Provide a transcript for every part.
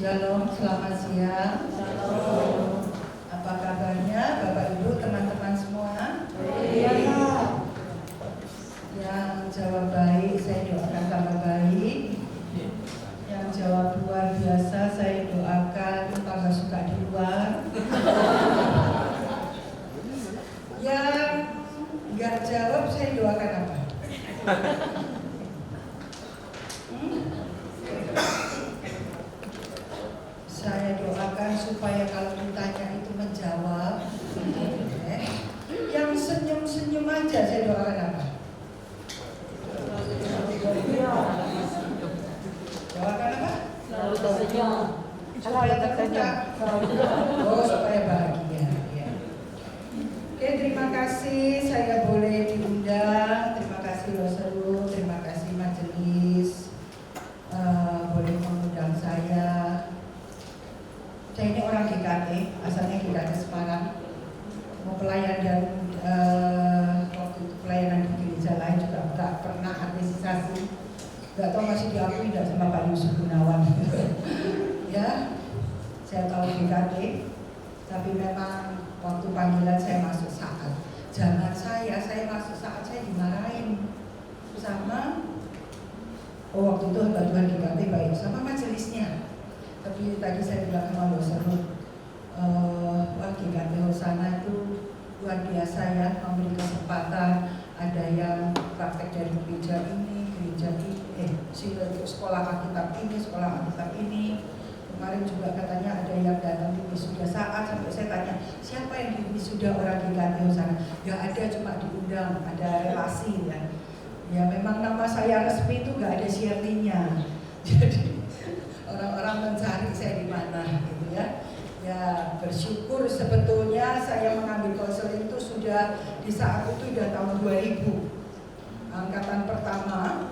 Shalom, selamat siang. Shalom. Apa kabarnya Bapak Ibu, teman-teman semua? Iya. Yang jawab baik, saya doakan tambah baik. Yang jawab luar biasa, saya doakan tambah suka di luar. Yang nggak jawab, saya doakan apa? Saya doakan supaya kalau ditanya itu menjawab. Yang senyum-senyum aja saya doakan apa? Doakan apa? Selalu tersenyum. Supaya terbuka. Oh, supaya bahagia. Ya. Oke, terima kasih saya boleh diundang. Terima kasih Loh Seru, terima kasih majelis boleh mengundang saya. Saya ini orang GKT, asalnya GKT Semarang. Mau pelayan dan waktu itu pelayanan di gereja lain juga nggak pernah administrasi. Nggak tahu masih diakui nggak sama Pak Yusuf Gunawan. Ya, saya tahu GKT, tapi memang waktu panggilan saya masuk saat. Jangan saya masuk saat saya dimarahin sama waktu itu hamba Tuhan GKT baik sama majelisnya. Tapi tadi saya bilang sama Loh Seru, wah GKT Hosana itu luar biasa ya, memberi kesempatan. Ada yang praktek dari gereja ini, sekolah Alkitab ini, sekolah Alkitab ini. Kemarin juga katanya ada yang datang di wisuda saat, sampai saya tanya siapa yang di wisuda orang GKT Hosana? Ya ada, cuma diundang, ada relasi ya. Ya memang nama saya resmi itu nggak ada Shirley-nya. Jadi orang-orang mencari saya di mana gitu ya. Ya bersyukur sebetulnya saya mengambil konseling itu sudah di saat itu sudah tahun 2000. Angkatan pertama,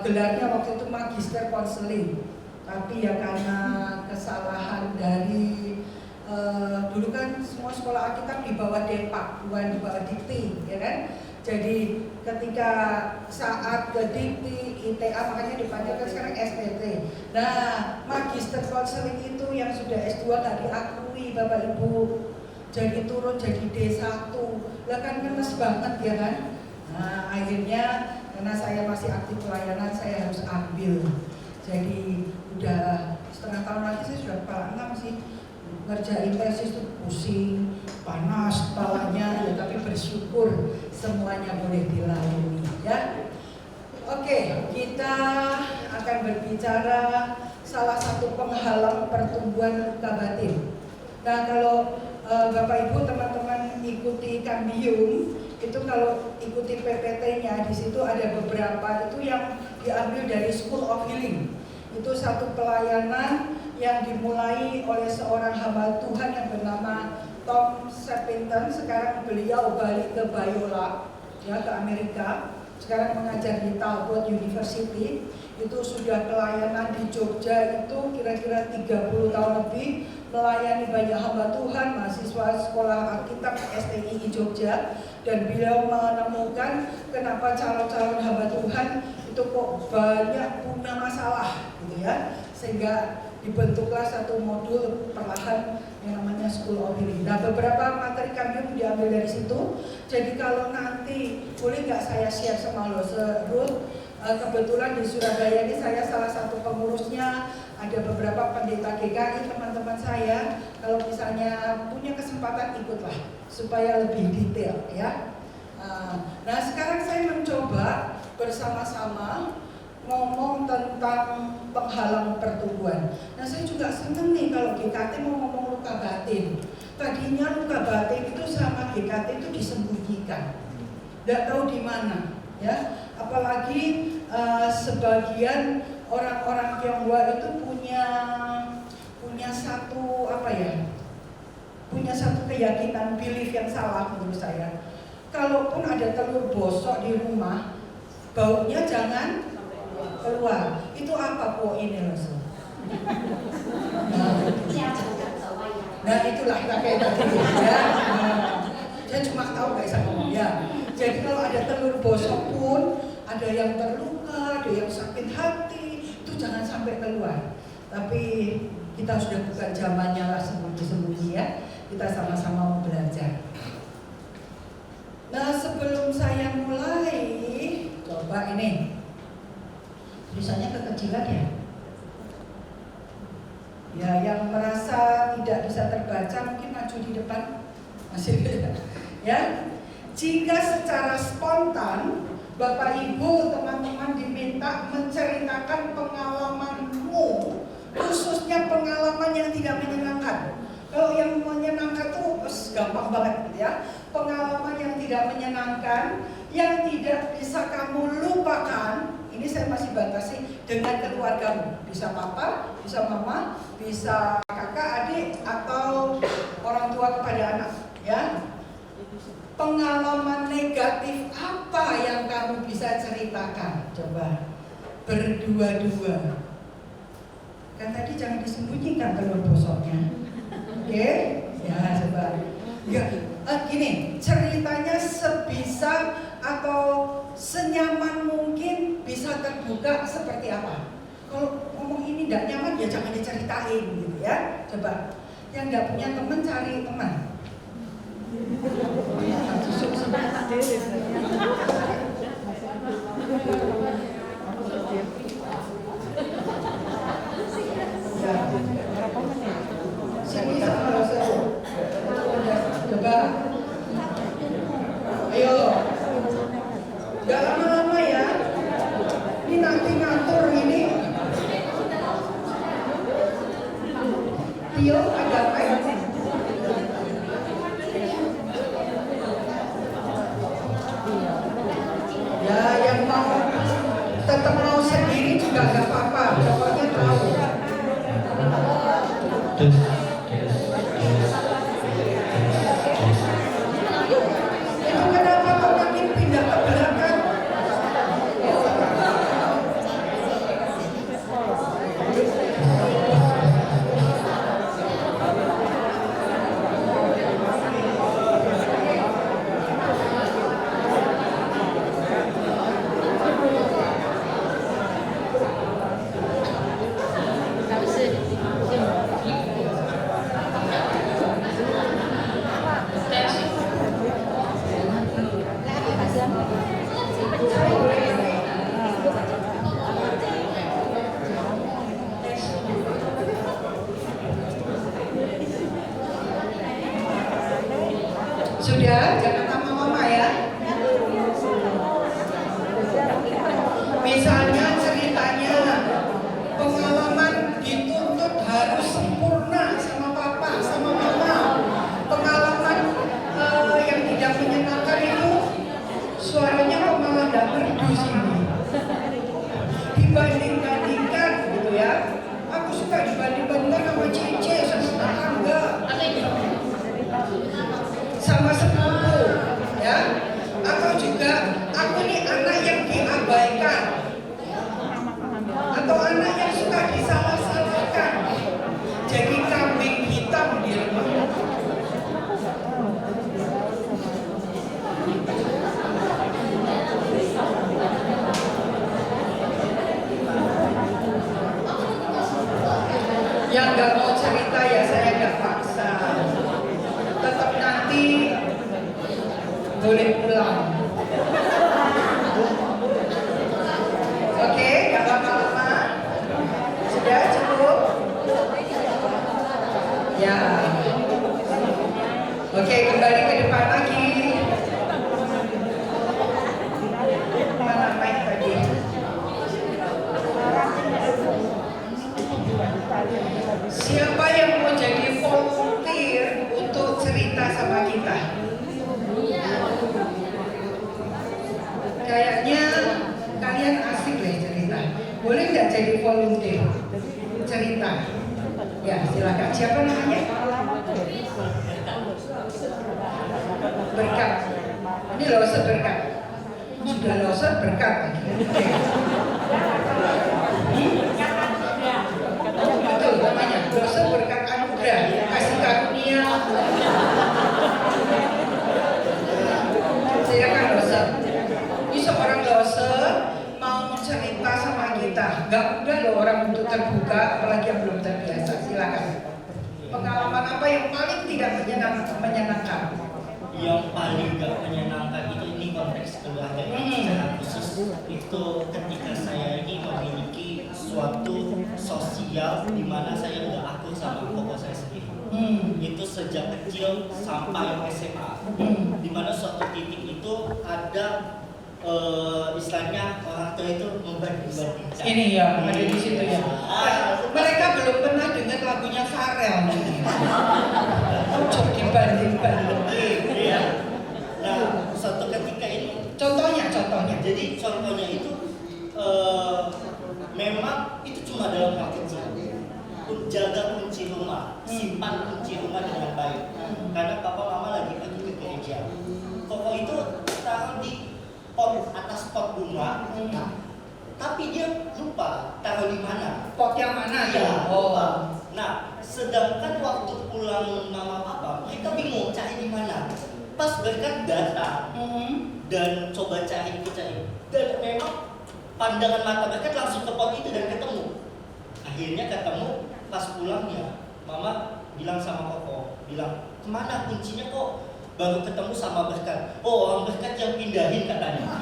gelarnya waktu itu magister konseling. Tapi ya karena kesalahan dari dulu kan semua sekolah Alkitab di bawah Depak, bukan di bawah Dikti, ya kan? Jadi ketika saat ke Dikti, ITA makanya dipanggilkan sekarang STT. Nah, magister konseling itu yang sudah S2 nggak diakui Bapak Ibu. Jadi turun jadi D1. Lah kan ngenes banget ya kan? Nah, akhirnya karena saya masih aktif pelayanan, saya harus ambil. Jadi udah setengah tahun lagi saya sudah kepala 6 sih. Ngerjain tesis itu pusing, panas kepalanya, ya tapi bersyukur semuanya boleh dilalui ya. Oke, kita akan berbicara salah satu penghalang pertumbuhan luka batin. Nah, kalau Bapak Ibu teman-teman ikuti Cambium, itu kalau ikuti PPT-nya di situ ada beberapa itu yang diambil dari School of Healing. Itu satu pelayanan yang dimulai oleh seorang hamba Tuhan yang bernama Tom Sepinton. Sekarang beliau balik ke Biola, ya, ke Amerika. Sekarang mengajar di Talbot University. Itu sudah pelayanan di Jogja itu kira-kira 30 tahun lebih, melayani banyak hamba Tuhan, mahasiswa sekolah Alkitab STI Jogja. Dan beliau menemukan kenapa calon-calon hamba Tuhan itu kok banyak punya masalah gitu ya, sehingga dibentuklah satu modul perlahan yang namanya School of Healing. Nah, beberapa materi kami diambil dari situ. Jadi kalau nanti boleh nggak saya share sama Loh Seru, kebetulan di Surabaya ini saya salah satu pengurusnya, ada beberapa pendeta GKI teman-teman saya. Kalau misalnya punya kesempatan ikutlah supaya lebih detail ya. Nah, sekarang saya mencoba bersama-sama ngomong tentang penghalang pertumbuhan. Nah, saya juga seneng nih kalau GKT mau ngomong luka batin. Tadinya luka batin itu sama GKT itu disembunyikan, nggak tahu di mana, ya. Apalagi sebagian orang-orang Tionghoa itu punya satu apa ya? Punya satu keyakinan, belief yang salah menurut saya. Kalaupun ada telur bosok di rumah, baunya jangan keluar. Itu apa kok ini Rasul? Nah itulah kayak tadi ya. Saya cuma tahu guys ya. Jadi kalau ada telur bosok pun, ada yang terluka, ada yang sakit hati, itu jangan sampai keluar. Tapi Kita sudah bukan zamannya lah sembunyi-sembunyi ya. Kita sama-sama mau belajar. Nah, sebelum saya mulai, coba ini tulisannya kekecilan ya. Ya, yang merasa tidak bisa terbaca mungkin maju di depan. Masih ya. Jika secara spontan Bapak Ibu teman-teman diminta menceritakan pengalamanmu, khususnya pengalaman yang tidak menyenangkan. Kalau yang menyenangkan tuh gampang banget gitu ya. Pengalaman yang tidak menyenangkan, yang tidak bisa kamu lupakan, ini saya masih batasi dengan keluargamu. Bisa papa, bisa mama, bisa kakak, adik, atau orang tua kepada anak ya. Pengalaman negatif apa yang kamu bisa ceritakan? Coba berdua-dua. Kan tadi jangan disembunyikan telur bosoknya. Oke? Ya, coba. Ya, gini, ceritanya sebisa atau senyaman mungkin, bisa terbuka seperti apa. Kalau ngomong ini tidak nyaman ya jangan diceritain gitu ya. Coba. Yang nggak punya teman cari teman. Sini sama saya. Coba. Ayo. Gak lama-lama ya. Ini nanti ngatur ini. Tio ada apa ya? Ya, yang mau tetap mau sendiri juga gak apa-apa. Pokoknya tahu. Itu kenapa kok makin pindah ke belakang? Sudah, jangan lama-lama ya. Misalnya ceritanya pengalaman dituntut harus sempurna sama papa, sama mama. Pengalaman yang tidak menyenangkan itu suaranya kok malah gak merdu sini. Dibanding-bandingkan gitu ya. Aku suka dibanding-bandingkan sama Cici, sama tetangga, sama sepupu ya. Atau juga aku nih anak yang diabaikan, atau anak yang suka disalah-salahkan, jadi kambing hitam di rumah. Yang gak mau cerita ya saya gak paksa. Tetap nanti boleh pulang. Oke, gak lama-lama. Sudah cukup? Ya. Oke, kembali ke depan lagi. Mana mic tadi? Siapa yang mau jadi volunteer untuk cerita sama kita? Kayaknya kalian asik deh cerita. Boleh nggak jadi volunteer cerita? Ya, silakan. Siapa namanya? Berkat. Ini loser berkat. Sudah loser berkat lagi. Betul namanya. Loser berkat anugerah. Kasih karunia. Silakan loser. Ini seorang loser mau cerita sama kita. Gak mudah loh orang untuk terbuka, apalagi yang belum terbiasa. Silakan. silakan. Pengalaman apa yang paling tidak menyenangkan? Yang paling gak menyenangkan itu ini konteks keluarga secara khusus itu ketika saya ini memiliki suatu sosial di mana saya udah akur sama koko saya sendiri. Itu sejak kecil sampai SMA. Di mana suatu titik itu ada istilahnya orang tua itu membanding-bandingkan. Ini ya, ada di situ ya. Mereka belum pernah dengar lagunya Farel. Ojo dibanding-banding. Iya. Nah, suatu ketika ini Contohnya. jadi contohnya itu memang itu cuma dalam hal kecil. Jaga kunci rumah, simpan kunci rumah dengan baik. Karena papa mama lagi pergi ke gereja. Koko itu taruh di atas pot bunga, tapi dia lupa taruh di mana. Pot yang mana Ya, ya? lupa. Nah, sedangkan waktu pulang mama papa, mereka bingung cari di mana. Pas berkat datang dan coba cari, dan memang pandangan mata berkat langsung ke pot itu dan ketemu. Akhirnya ketemu, pas pulangnya, mama bilang sama Koko, bilang kemana kuncinya kok? Baru ketemu sama berkat. Oh, orang berkat yang pindahin katanya.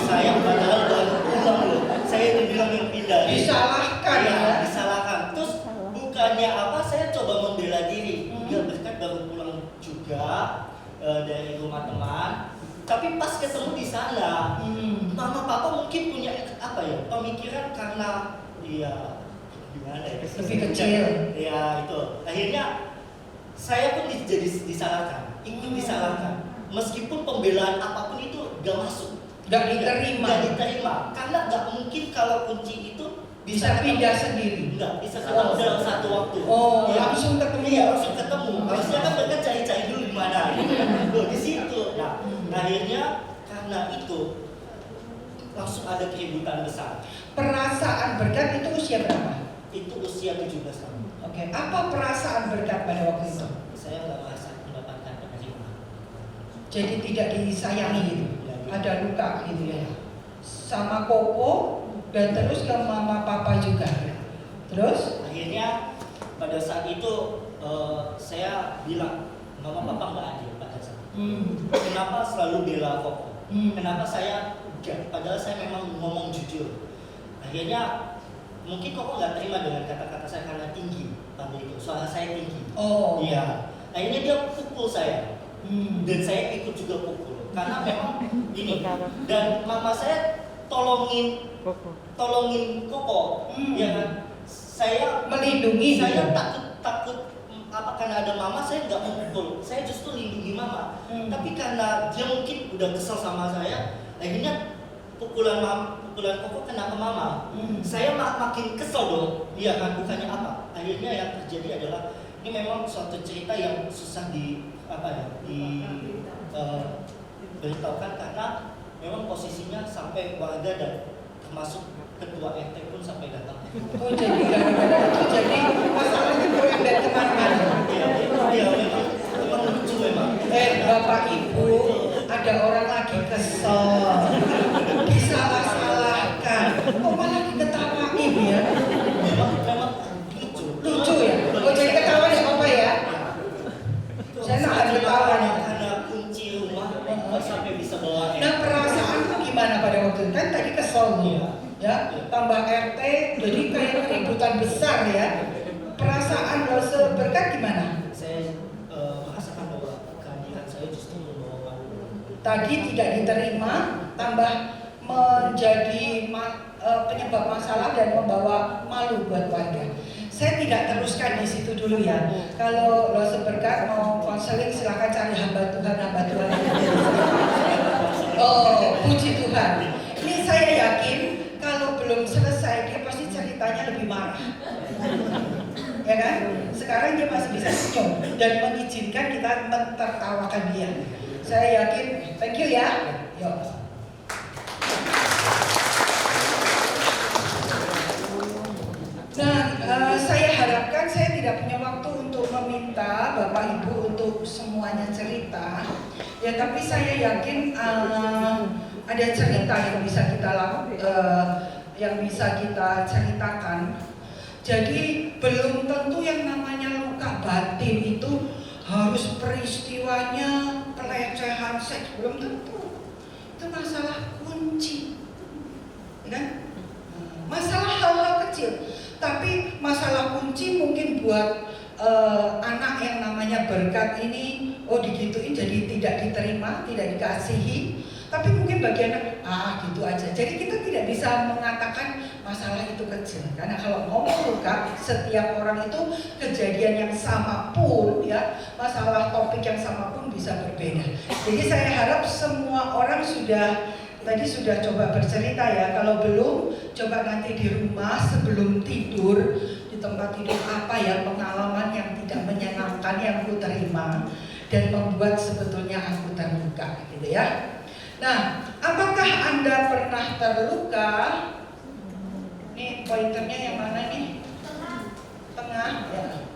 Saya padahal baru pulang loh. Saya dibilang yang pindahin. Disalahkan ya. Disalahkan. Terus bukannya apa? Saya coba membela diri. Ya berkat baru pulang juga dari rumah teman. Tapi pas ketemu di sana, mama papa mungkin punya apa ya? Pemikiran karena ya gimana ya? Lebih kecil. Ya itu. Akhirnya saya pun jadi disalahkan. Itu disalahkan, meskipun pembelaan apapun itu gak masuk, Gak diterima. Karena gak mungkin kalau kunci itu Bisa pindah sendiri. Enggak, bisa ketemu dalam satu waktu. Oh, Ya, langsung ketemu. Iya, langsung ketemu. Harusnya kan mereka cari-cari dulu di mana. Loh, di situ. Nah, akhirnya karena itu langsung ada keributan besar. Perasaan berkat itu usia berapa? Itu usia 17 tahun. Oke, apa perasaan berkat pada waktu itu? Saya nggak merasa mendapatkan penerimaan. Jadi tidak disayangi gitu. Ada luka gitu ya. Sama Koko dan terus ke mama papa juga. Terus? Akhirnya pada saat itu saya bilang mama papa nggak adil pada saat itu. Kenapa selalu bela Koko? Kenapa saya enggak? Padahal saya memang ngomong jujur. Akhirnya mungkin Koko nggak terima dengan kata-kata saya karena tinggi pada itu. Suara saya tinggi. Oh. Iya. Akhirnya dia pukul saya. Dan saya ikut juga pukul. Karena memang ini. Dan mama saya tolongin Koko. Ya kan? Saya Melindungi. Saya takut apa karena ada mama saya nggak mau pukul. Saya justru lindungi mama. Tapi karena dia mungkin udah kesel sama saya, akhirnya pukulan Koko kena ke mama. Saya makin kesel dong. Iya kan, bukannya apa. Akhirnya yang terjadi adalah ini memang suatu cerita yang susah beritahukan karena memang posisinya sampai warga dan termasuk ketua RT pun sampai datang. Oh, jadi gara-gara itu jadi masalahnya goyang dan kemana-mana. Iya, memang lucu memang. Bapak Ibu, ada orang lagi kesel, disalah-salahkan, kok malah diketawain ya? Memang Lucu ya? Oh, jadi ketawa ya apa ya? Saya nahan ketawa nih. Karena kunci rumah sampai bisa bawa Nah, perasaanku gimana pada waktu itu? Kan tadi kesel nih, ya, tambah RT, jadi kayak keributan besar ya. Perasaan Rose berkat gimana? Saya merasakan bahwa kehadiran saya justru membawa Tadi tidak diterima, tambah menjadi penyebab masalah dan membawa malu buat warga. Saya tidak teruskan di situ dulu ya. Kalau Rose berkat mau konseling silakan cari hamba Tuhan. Oh, puji Tuhan. Ini saya yakin kalau belum selesai dia pasti ceritanya lebih marah. Ya kan? Sekarang dia masih bisa senyum dan mengizinkan kita mentertawakan dia. Saya yakin, thank you ya. Yuk. Nah, saya harapkan saya tidak punya waktu untuk meminta Bapak Ibu untuk semuanya cerita. Ya, tapi saya yakin ada cerita yang bisa kita ceritakan. Jadi belum tentu yang namanya luka batin itu harus peristiwanya pelecehan seks, belum tentu. Itu masalah kunci, ya kan? Masalah hal-hal kecil, tapi masalah kunci mungkin buat anak yang namanya berkat ini, oh digituin jadi tidak diterima, tidak dikasihi. Tapi mungkin bagi anak, gitu aja. Jadi kita tidak bisa mengatakan masalah itu kecil. Karena kalau ngomong luka, setiap orang itu kejadian yang sama pun, ya, masalah topik yang sama pun bisa berbeda. Jadi saya harap semua orang tadi sudah coba bercerita ya. Kalau belum, coba nanti di rumah sebelum tidur, di tempat tidur apa ya pengalaman yang tidak menyenangkan yang ku terima dan membuat sebetulnya aku terluka, gitu ya. Nah, apakah Anda pernah terluka? Nih pointernya yang mana nih? Tengah ya.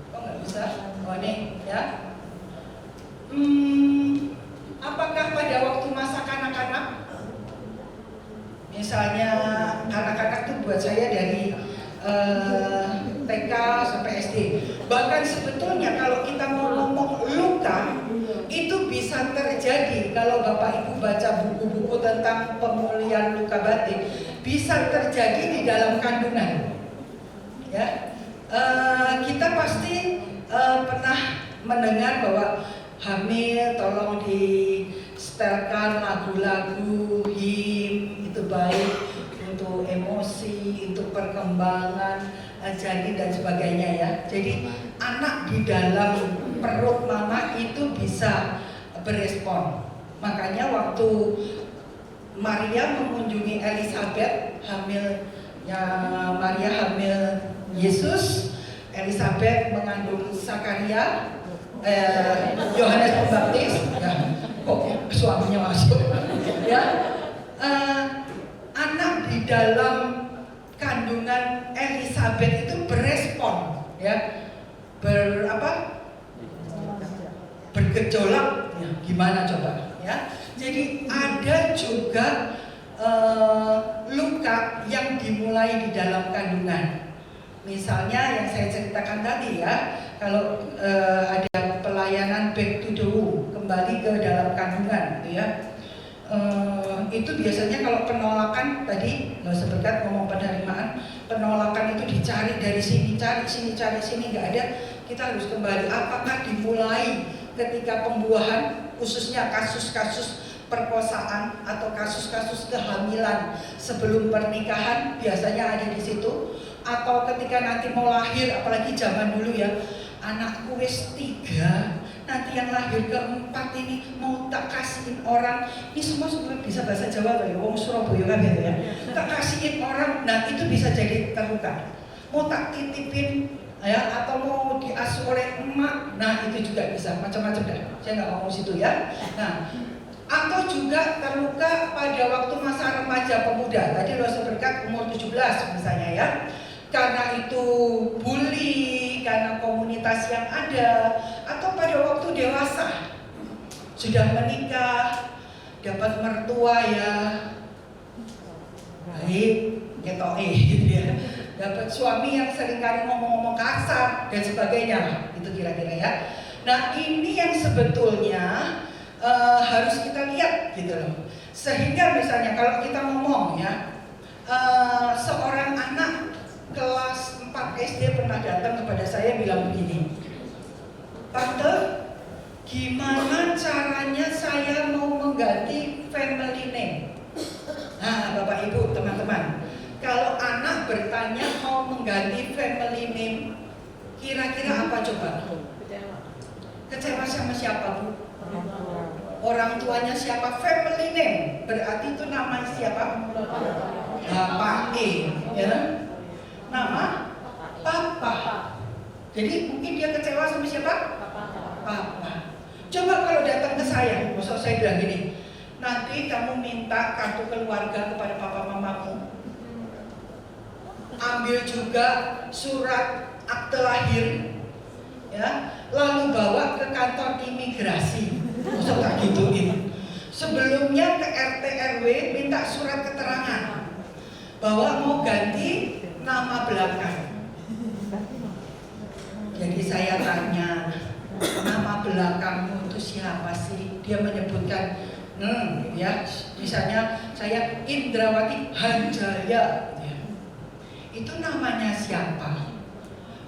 Kok nggak bisa? Oh nih ya. Apakah pada waktu masa kanak-kanak? Misalnya anak-anak tuh buat saya dari TK sampai SD. Bahkan sebetulnya kalau kita mau ngomong luka, itu bisa terjadi kalau Bapak Ibu baca buku-buku tentang pemulihan luka batin, bisa terjadi di dalam kandungan. Ya, kita pasti pernah mendengar bahwa hamil tolong disetelkan lagu-lagu him, itu baik untuk emosi, untuk perkembangan janin dan sebagainya ya. Jadi anak di dalam perut mama itu bisa berespon. Makanya waktu Maria mengunjungi Elizabeth, hamilnya Maria hamil Yesus, Elizabeth mengandung Zakaria, Yohanes Pembaptis, ya, kok suaminya masuk, ya, anak di dalam kandungan Elizabeth itu berespon, ya, bergejolak, ya, gimana coba, ya. Jadi ada juga luka yang dimulai di dalam kandungan. Misalnya yang saya ceritakan tadi ya, kalau ada pelayanan back to the womb, kembali ke dalam kandungan, gitu ya. Itu biasanya kalau penolakan tadi nggak seberkat ngomong penerimaan, penolakan itu dicari dari sini, cari sini nggak ada, kita harus kembali. Apakah dimulai ketika pembuahan, khususnya kasus-kasus perkosaan atau kasus-kasus kehamilan sebelum pernikahan biasanya ada di situ, atau ketika nanti mau lahir, apalagi zaman dulu ya, anakku wis 3, nanti yang lahir keempat ini mau tak kasihin orang. Ini semua sebenarnya bisa bahasa Jawa ya, wong Surabaya kan gitu ya. Tak kasihin orang, nah itu bisa jadi terluka. Mau tak titipin ya, atau mau diasuh oleh emak, nah itu juga bisa, macam-macam dah. Saya nggak ngomong situ ya. Nah, atau juga terluka pada waktu masa remaja pemuda. Tadi lo seberkat umur 17 misalnya ya. Karena itu bully, karena komunitas yang ada, atau pada waktu dewasa sudah menikah, dapat mertua ya baik, ngetoke gitu ya, dapat suami yang seringkali ngomong-ngomong kasar dan sebagainya, itu kira-kira ya. Nah ini yang sebetulnya harus kita lihat gitu loh. Sehingga misalnya kalau kita ngomong ya, seorang anak kelas 4 SD pernah datang kepada saya bilang begini, Tante, gimana caranya saya mau mengganti family name? Nah Bapak Ibu teman-teman, kalau anak bertanya mau mengganti family name, kira-kira apa coba? Kecewa sama siapa Bu? Orang tuanya siapa? Family name, berarti itu nama siapa? Bapak ya? Nama Papa. Jadi mungkin dia kecewa sama siapa? Papa. Coba kalau datang ke saya, maksud saya bilang gini, nanti kamu minta kartu keluarga kepada papa mamamu, ambil juga surat akte lahir, ya, lalu bawa ke kantor imigrasi. Maksud tak gituin. Sebelumnya ke RT RW minta surat keterangan bahwa mau ganti nama belakang. belakangmu itu siapa sih? Dia menyebutkan, ya, misalnya saya Indrawati Hanjaya, gitu ya. Itu namanya siapa?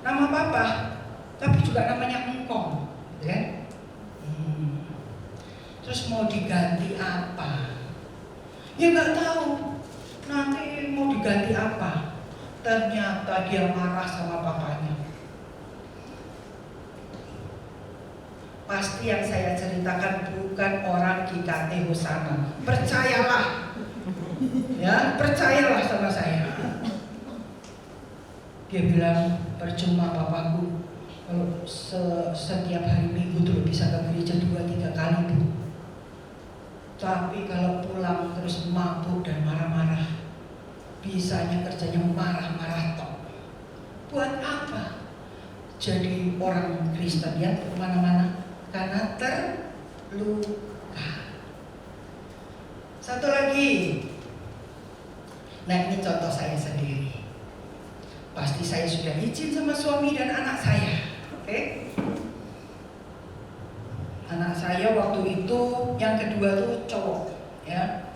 Nama papa, tapi juga namanya engkong, gitu kan? Terus mau diganti apa? Ya nggak tahu. Nanti mau diganti apa? Ternyata dia marah sama papanya. Pasti yang saya ceritakan bukan orang GKT Hosana. Percayalah, ya percayalah sama saya. Dia bilang, percuma papaku kalau setiap hari Minggu tuh bisa ke gereja 2-3 kali Bu. Tapi kalau pulang terus mabuk dan marah-marah, bisanya kerjanya marah-marah tok. Buat apa? Jadi orang Kristen ya kemana-mana karena terluka. Satu lagi. Nah ini contoh saya sendiri. Pasti saya sudah izin sama suami dan anak saya. Oke? Anak saya waktu itu yang kedua tuh cowok, ya.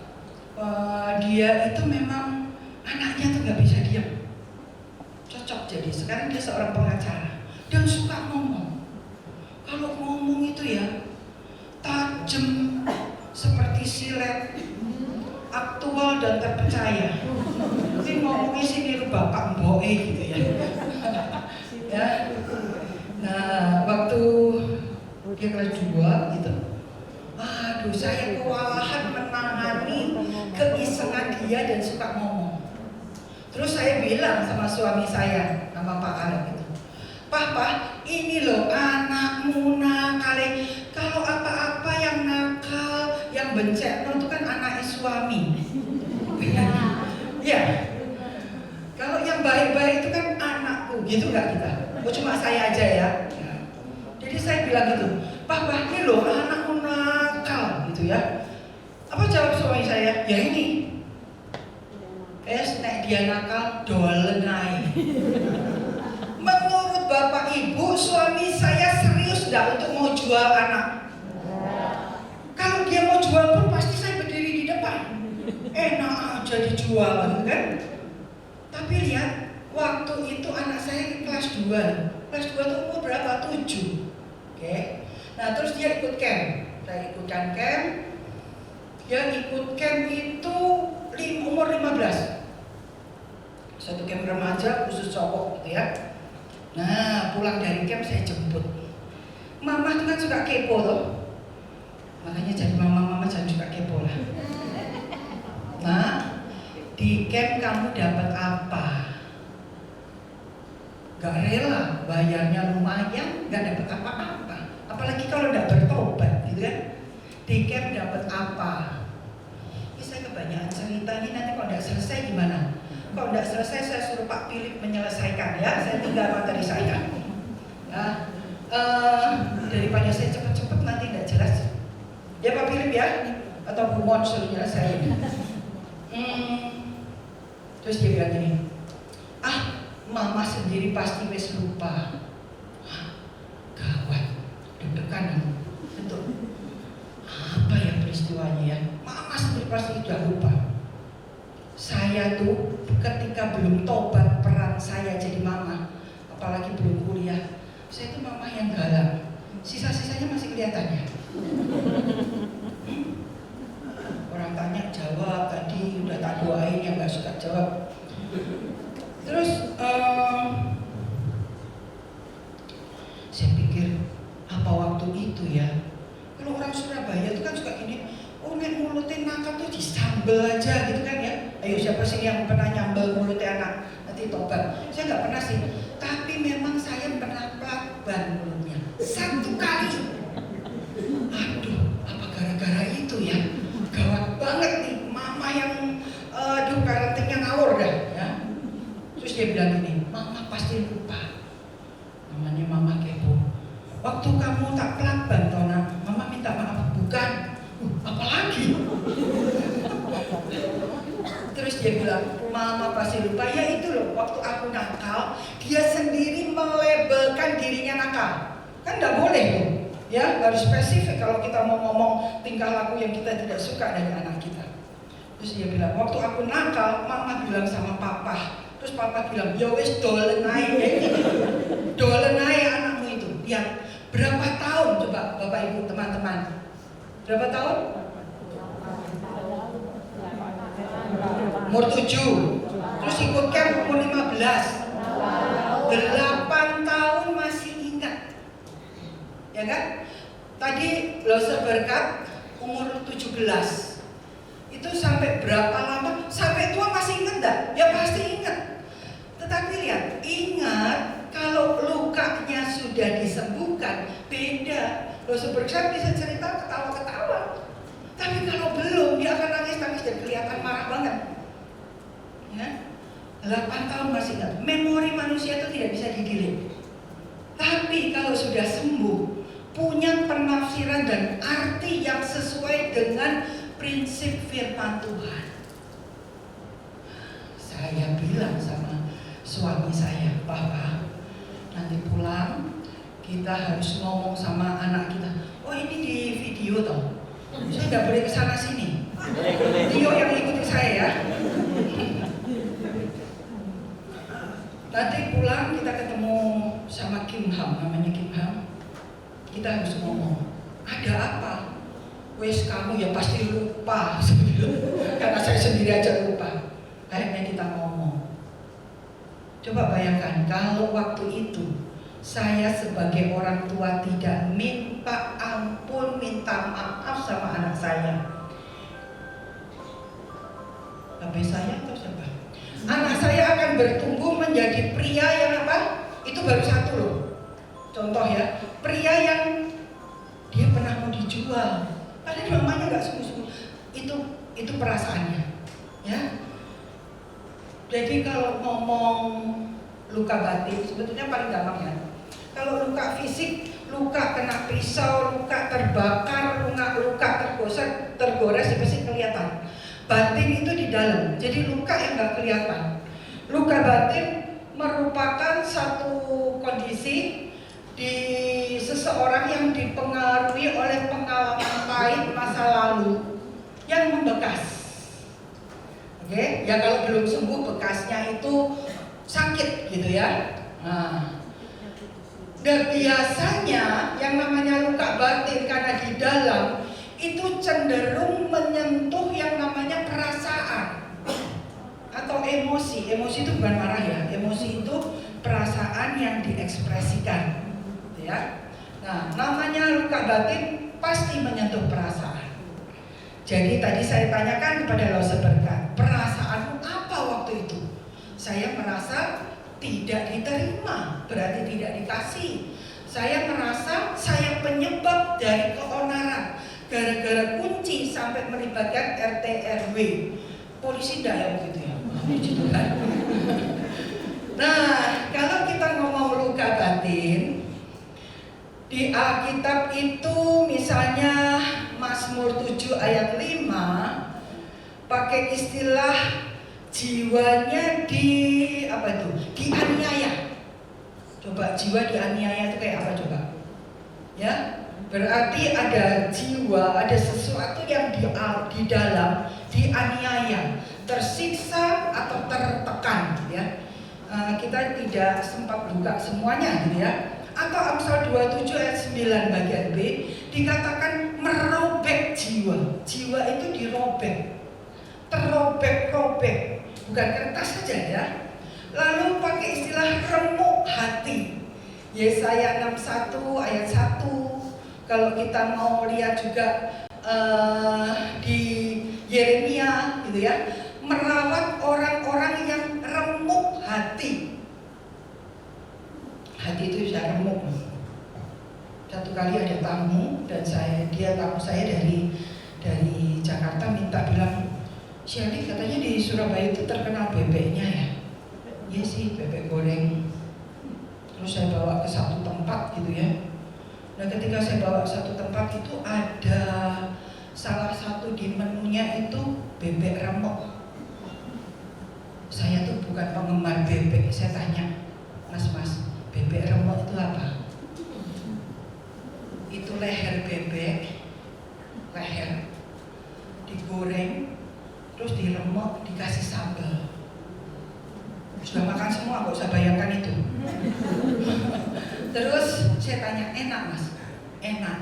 Dia itu memang anaknya tuh nggak bisa diam, cocok jadi. Sekarang dia seorang pengacara dan suka ngomong. Kalau ngomong itu ya tajam seperti silet, aktual dan terpercaya. Mungkin ngomongnya sini lu bapak mboe gitu ya. Ya. Nah waktu dia kelas 2 gitu. Aduh, saya kewalahan menangani keisengan dia dan suka ngomong. Terus saya bilang sama suami saya, nama Pak Arab itu, Papa, ini loh anakmu nakal. Kalau apa-apa yang nakal, yang bencana itu kan anaknya suami. Ya. Kalau yang baik-baik itu kan anakku, gitu nggak kita? Oh, cuma saya aja ya. Jadi saya bilang gitu, Papa ini loh anakku nakal gitu ya. Apa jawab suami saya? Ya ini. Nek dia nakal dolen ae. Menurut Bapak Ibu, suami saya serius enggak untuk mau jual anak? Kalau dia mau jual pun pasti saya berdiri di depan. Enak aja dijual kan? Tapi lihat, waktu itu anak saya kelas 2. Kelas 2 itu umur berapa? 7. Oke. Nah terus dia ikut camp. Saya ikutkan camp. Dia ikut camp itu umur 15. Satu camp remaja khusus cowok gitu ya. Nah pulang dari camp saya jemput. Mama itu kan suka kepo loh. Makanya jadi mama jangan suka kepo lah. Nah di camp kamu dapat apa? Gak rela, bayarnya lumayan, gak dapat apa-apa. Apalagi kalau gak bertobat, gitu kan? Di camp dapat apa? Ini saya kebanyakan cerita ini, nanti kalau gak selesai gimana? Kalau gak selesai saya suruh Pak Philip menyelesaikan ya, saya tinggal materi saya. Nah, daripada saya cepet-cepet nanti gak jelas. Ya Pak Philip ya, atau Bu Mon suruh nyelesain. Terus dia bilang gini, Mama sendiri pasti wis lupa. Gawat, deg-degan aku. Betul. Apa ya peristiwanya ya? Mama sendiri pasti sudah lupa. Saya tuh ketika belum tobat peran saya jadi mama, apalagi belum kuliah, saya tuh mama yang galak. Sisa-sisanya masih kelihatan ya. Orang tanya jawab, tadi udah tak doain yang gak suka jawab. Terus saya pikir apa waktu itu ya, kalau orang Surabaya itu kan suka gini, nek mulutnya nakal tuh disambel aja gitu kan ya. Ayo siapa sih yang pernah nyambel mulutnya anak nanti tobat? Saya nggak pernah sih, tapi memang saya pernah plakban mulutnya 1 kali. Aduh, apa gara-gara itu ya? Gawat banget nih, mama yang parentingnya ngawur dah ya. Terus dia bilang gini, Mama pasti lupa. Namanya Mama kepo. Waktu kamu tak pelakban toh nak, Mama minta maaf. Bukan, apalagi? Terus dia bilang, Mama pasti lupa. Ya itu loh, waktu aku nakal, dia sendiri melabelkan dirinya nakal. Kan gak boleh loh, Ya, harus spesifik kalau kita mau ngomong tingkah laku yang kita tidak suka dari anak kita. Terus dia bilang, waktu aku nakal, mama bilang sama papa. Terus papa bilang, ya wis dolen ae. Dolen ae anakmu itu. Yang berapa tahun coba Bapak Ibu teman-teman? Berapa tahun? Umur 7. Terus ikut camp umur 15. 8 tahun masih ingat. Ya kan? Tadi Loser Berkat umur 17. Itu sampai berapa lama? Sampai tua masih ingat enggak? Ya pasti ingat. Tetapi lihat, ingat kalau lukanya sudah disembuhkan, beda. Loser Berkat bisa cerita ketawa-ketawa. Tapi kalau belum, dia akan nangis-nangis dan kelihatan marah banget. Ya? 8 tahun masih ingat. Memori manusia itu tidak bisa di-delete. Tapi kalau sudah sembuh, punya penafsiran dan arti yang sesuai dengan prinsip firman Tuhan. Saya bilang sama suami saya, Papa, nanti pulang kita harus ngomong sama anak kita. Oh ini di video toh, saya nggak boleh kesana sini. Tio yang ikuti saya ya. Nanti pulang kita ketemu sama Kim Ham, namanya Kim Ham. Kita harus ngomong, ada apa? Wes kamu ya pasti lupa. Karena saya sendiri aja lupa. Akhirnya kita ngomong. Coba bayangkan kalau waktu itu saya sebagai orang tua tidak minta ampun, minta maaf sama anak saya. Tapi saya atau siapa? Anak saya akan bertumbuh menjadi pria yang apa? Itu baru satu loh. Contoh ya, pria yang dia pernah mau dijual. Padahal mamanya nggak sungguh-sungguh. Itu perasaannya, ya. Jadi kalau ngomong luka batin, sebetulnya paling gampang ya. Kalau luka fisik, luka kena pisau, luka terbakar, luka tergores, itu pasti kelihatan. Batin itu di dalam, jadi luka yang nggak kelihatan. Luka batin merupakan satu kondisi di seseorang yang dipengaruhi oleh pengalaman pahit masa lalu yang membekas. Oke, ya kalau belum sembuh bekasnya itu sakit gitu ya. Nah, dan biasanya yang namanya luka batin karena di dalam itu cenderung menyentuh yang namanya perasaan atau emosi. Emosi itu bukan marah ya, emosi itu perasaan yang diekspresikan. Ya. Nah, namanya luka batin pasti menyentuh perasaan. Jadi tadi saya tanyakan kepada Loser Berkat, perasaanmu apa waktu itu? Saya merasa tidak diterima, berarti tidak dikasih. Saya merasa saya penyebab dari keonaran, gara-gara kunci sampai melibatkan RT RW. Polisi enggak ya begitu ya? Gitu kan? Nah, kalau kita ngomong luka batin, di Alkitab itu misalnya Mazmur 7 ayat 5 pakai istilah jiwanya dianiaya. Coba jiwa dianiaya itu kayak apa coba? Ya, berarti ada jiwa, ada sesuatu yang di dalam dianiaya, tersiksa atau tertekan gitu ya. Kita tidak sempat buka semuanya gitu ya. Atau Amsal 27 ayat 9 bagian B dikatakan merobek jiwa. Jiwa itu dirobek, terrobek-robek, bukan kertas saja ya. Lalu pakai istilah remuk hati. Yesaya 61 ayat 1. Kalau kita mau lihat juga di Yeremia gitu ya, merawat orang-orang yang remuk hati. Hati itu bisa remuk. Satu kali ada tamu dan tamu saya dari Jakarta minta bilang, Syari katanya di Surabaya itu terkenal bebeknya ya. Iya sih, bebek goreng. Terus saya bawa ke satu tempat gitu ya. Nah ketika saya bawa ke satu tempat itu ada salah satu di menunya itu bebek remuk. Saya tuh bukan penggemar bebek, saya tanya, Mas, bebek remuk itu apa? Itu leher bebek, leher digoreng, terus diremek, dikasih sambal. Sudah makan semua, nggak usah bayangkan itu. Terus saya tanya, enak mas? Enak.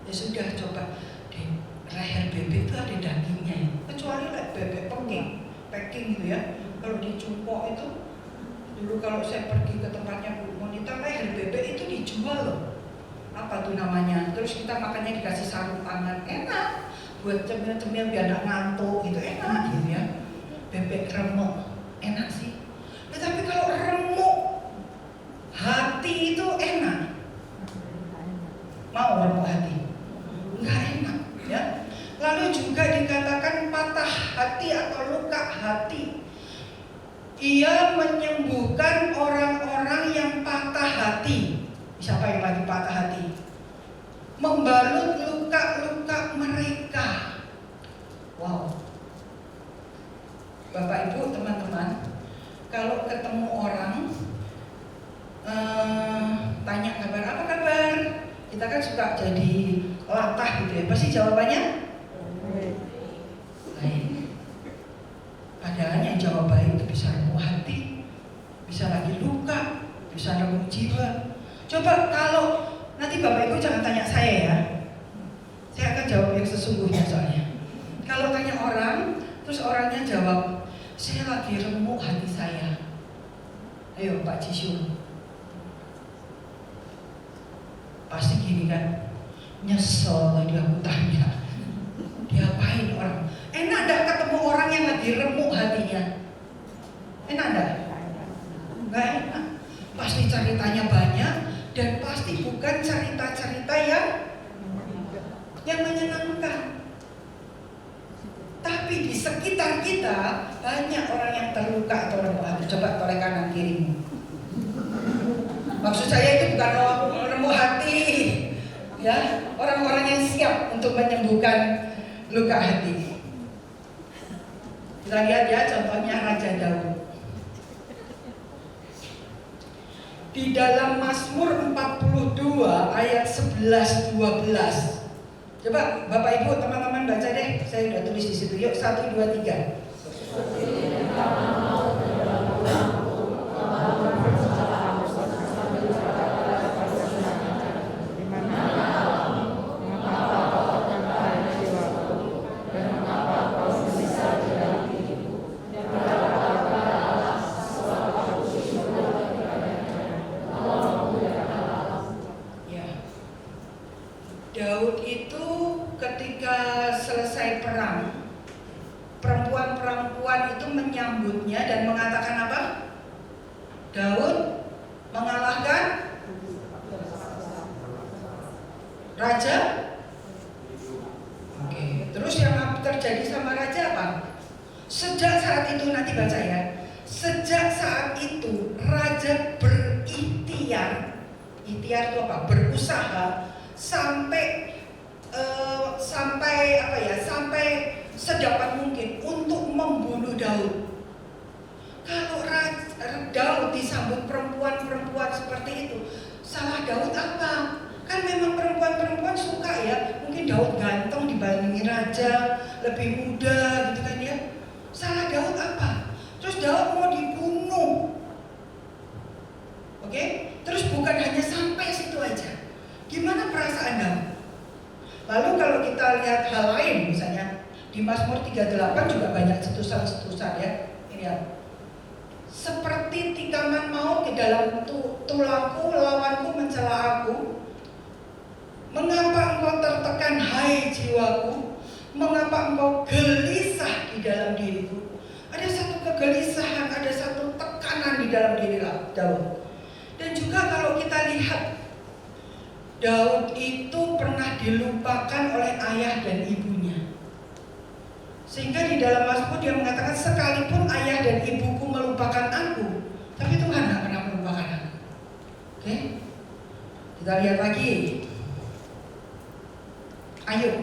Ya sudah, coba di leher bebek itu ada dagingnya ya. Kecuali bebek packing gitu ya. Kalau dicumpok itu, dulu kalau saya pergi ke tempatnya Bu Monita, leher bebek itu dijual loh. Apa tuh namanya? Terus kita makannya dikasih sarung tangan, enak. Buat cemil-cemil biar gak ngantuk gitu, enak gitu ya. Bebek remek, enak sih. Tetapi kalau remuk hati itu enak. Mau remuk hati? Enggak enak ya. Lalu juga dikatakan patah hati atau luka hati. Ia menyembuhkan orang-orang yang patah hati. Siapa yang lagi patah hati? Membalut luka-luka mereka. Wow. Bapak Ibu, teman-teman, kalau ketemu orang tanya kabar, apa kabar? Kita kan suka jadi latah gitu ya. Pasti jawabannya baik. Padahal yang jawab baik itu bisa remuk hati, bisa lagi luka, bisa remuk jiwa. Coba kalau nanti Bapak Ibu jangan tanya saya ya. Saya akan jawab yang sesungguhnya soalnya. Kalau tanya orang, terus orangnya jawab, saya lagi remuk hati saya. Ayo Pak Cisyul. Pasti gini kan, nyesel dia aku tanya. Diapain orang? Enak gak ketemu orang yang lagi remuk hatinya? Enak gak? Gak enak. Pasti ceritanya banyak dan pasti bukan cerita-cerita yang menyenangkan. Tapi di sekitar kita banyak orang yang terluka atau remuk hati. Coba toleh kanan kirimu. Maksud saya itu bukan remuk hati, ya, orang-orang yang siap untuk menyembuhkan luka hati. Kita lihat ya contohnya Raja Daud. Di dalam Mazmur 42 ayat 11-12. Coba Bapak Ibu teman-teman baca deh. Saya udah tulis di situ. Yuk 1, 2, 3. Daud itu ketika selesai perang, perempuan-perempuan itu menyambutnya dan mengatakan apa? Daud mengalahkan raja. Oke, terus yang terjadi sama raja apa? Sejak saat itu, nanti baca ya. Sejak saat itu raja berikhtiar. Ikhtiar itu apa? Berusaha sampai sampai sedapat mungkin untuk membunuh Daud. Kalau Daud disambut perempuan-perempuan seperti itu, salah Daud apa? Kan memang perempuan-perempuan suka ya. Mungkin Daud ganteng dibandingin raja, lebih muda gitu kan ya. Salah Daud apa? Terus Daud mau dibunuh. Oke? Terus bukan hanya sampai situ aja. Gimana perasaan Daud? Lalu kalau kita lihat hal lain, misalnya di Mazmur 38 juga banyak cetusan-cetusan ya. Ini ya. Seperti tikaman maut ke dalam tulangku, lawanku mencela aku. Mengapa engkau tertekan hai jiwaku? Mengapa engkau gelisah di dalam diriku? Ada satu kegelisahan, ada satu tekanan di dalam diri Daud. Dan juga kalau kita lihat Daud itu pernah dilupakan oleh ayah dan ibunya. Sehingga di dalam Mazmur dia mengatakan, sekalipun ayah dan ibuku melupakan aku, tapi Tuhan tidak pernah melupakan aku. Oke? Kita lihat lagi. Ayub.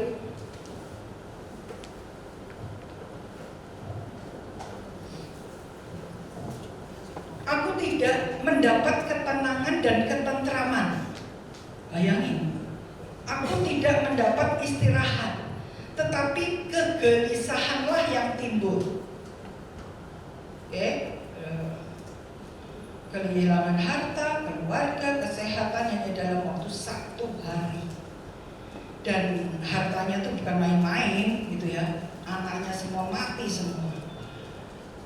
Aku tidak mendapat ketenangan dan ketentraman. Bayangin, aku tidak mendapat istirahat, tetapi kegelisahanlah yang timbul. Oke, kehilangan harta, keluarga, kesehatan hanya dalam waktu 1 hari. Dan hartanya tuh bukan main-main gitu ya. Anaknya semua mati semua.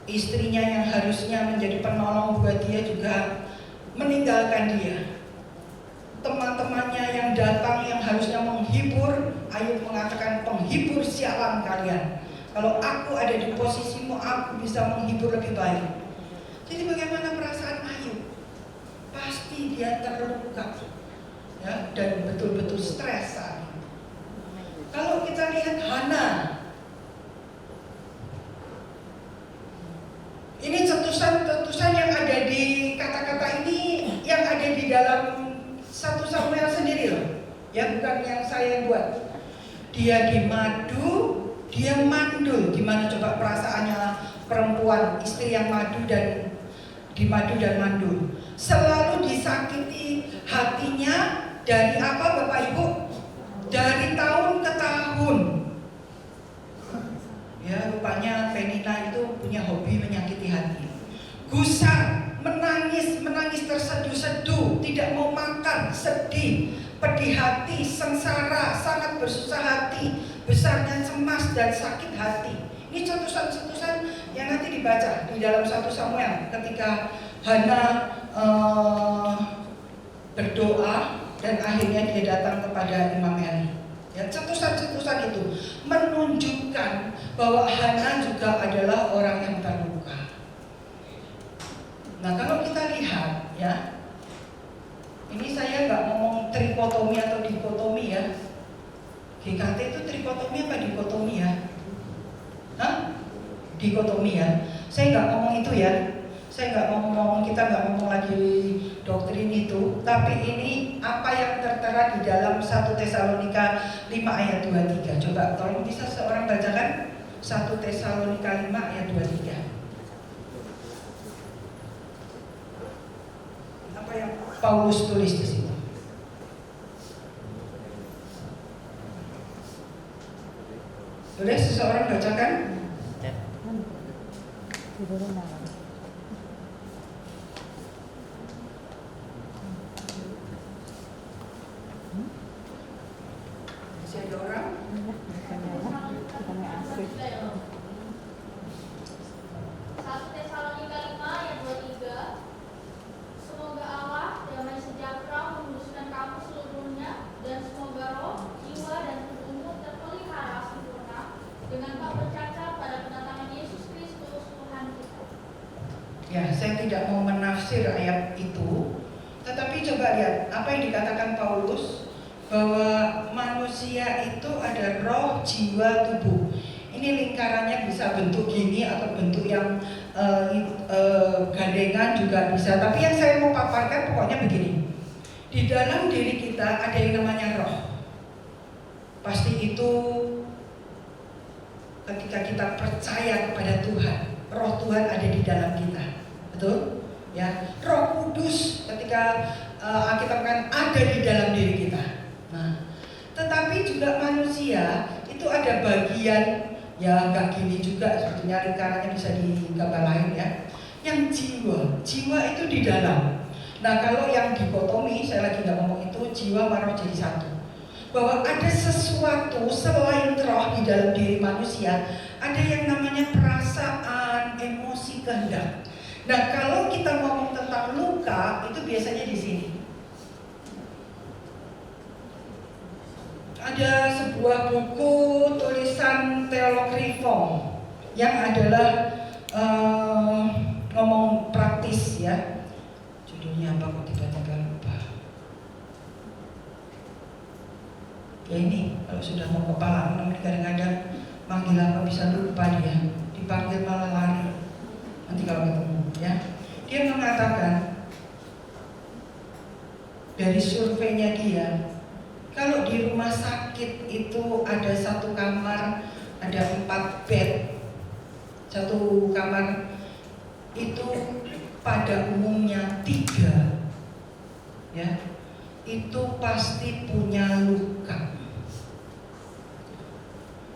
Istrinya yang harusnya menjadi penolong buat dia juga meninggalkan dia. Teman-temannya yang datang yang harusnya menghibur, Ayub mengatakan, penghibur sialan kalian. Kalau aku ada di posisimu, aku bisa menghibur lebih baik. Jadi bagaimana perasaan Ayub? Pasti dia terluka, ya, dan betul-betul stres saat itu. Kalau kita lihat Hana, ini cetusan-cetusan yang ada di kata-kata ini yang ada di dalam 1 Samuel sendiri loh, ya, bukan yang saya buat. Dia dimadu, dia mandul. Gimana coba perasaannya perempuan, istri yang madu dan dimadu dan mandul? Selalu disakiti hatinya dari apa Bapak Ibu? Dari tahun ke tahun. Ya, rupanya Penina itu punya hobi menyakiti hati. Gusar, menangis terseduh-seduh, tidak mau makan, sedih, pedih hati, sengsara, sangat bersusah hati, besarnya cemas dan sakit hati. Ini cetusan-cetusan yang nanti dibaca di dalam 1 Samuel ketika Hana berdoa dan akhirnya dia datang kepada Imam Eli. Ya, cetusan-cetusan itu menunjukkan bahwa Hana juga adalah orang yang terluka. Nah, kalau kita lihat, ya, ini saya nggak ngomong trikotomi atau dikotomi ya. GKT itu trikotomi apa dikotomi ya? Hah? Dikotomi ya. Saya nggak ngomong itu ya. Saya nggak ngomong, kita nggak ngomong lagi doktrin itu. Tapi ini apa yang tertera di dalam 1 Tesalonika 5 ayat 23. Coba tolong bisa seorang bacakan 1 Tesalonika 5 ayat 23. Apa yang Paulus tulis di situ? Boleh seseorang bacakan? Masih ada orang? 1 Tesalonika 5 ayat 23. Semoga Allah damai sejahtera menguduskan kamu seluruhnya, dan semoga roh, jiwa, dan tubuhmu terpelihara sempurna dengan tak bercacat pada kedatangan Yesus Kristus Tuhan kita. Ya, saya tidak mau menafsir ayat itu, tetapi coba lihat apa yang dikatakan Paulus, bahwa manusia itu ada roh, jiwa, tubuh. Ini lingkarannya bisa bentuk gini atau bentuk yang gandengan juga bisa. Tapi yang saya mau paparkan pokoknya begini. Di dalam diri kita ada yang namanya roh. Pasti itu ketika kita percaya kepada Tuhan, roh Tuhan ada di dalam kita. Betul? Ya, Roh Kudus ketika Alkitab kan ada di dalam diri kita. Nah, tetapi juga manusia itu ada bagian, ya nggak gini juga sebetulnya lingkarannya bisa digambar lain ya. Yang jiwa itu di dalam. Nah, kalau yang dikotomi, saya lagi nggak ngomong itu, jiwa sama roh jadi satu. Bahwa ada sesuatu selain roh di dalam diri manusia, ada yang namanya perasaan, emosi, kehendak. Nah, kalau kita ngomong tentang luka, itu biasanya di sini. Ada sebuah buku tulisan teolog Reform yang adalah ngomong praktis ya. Judulnya apa kok tiba-tiba lupa. Ya ini kalau sudah mau kepala namanya kadang-kadang manggil apa bisa lupa dia, dipanggil malah lari. Nanti kalau ketemu ya. Dia mengatakan dari surveinya dia, kalau di rumah sakit itu ada 1 kamar, ada 4 bed. 1 kamar itu pada umumnya 3 ya. itu pasti punya luka.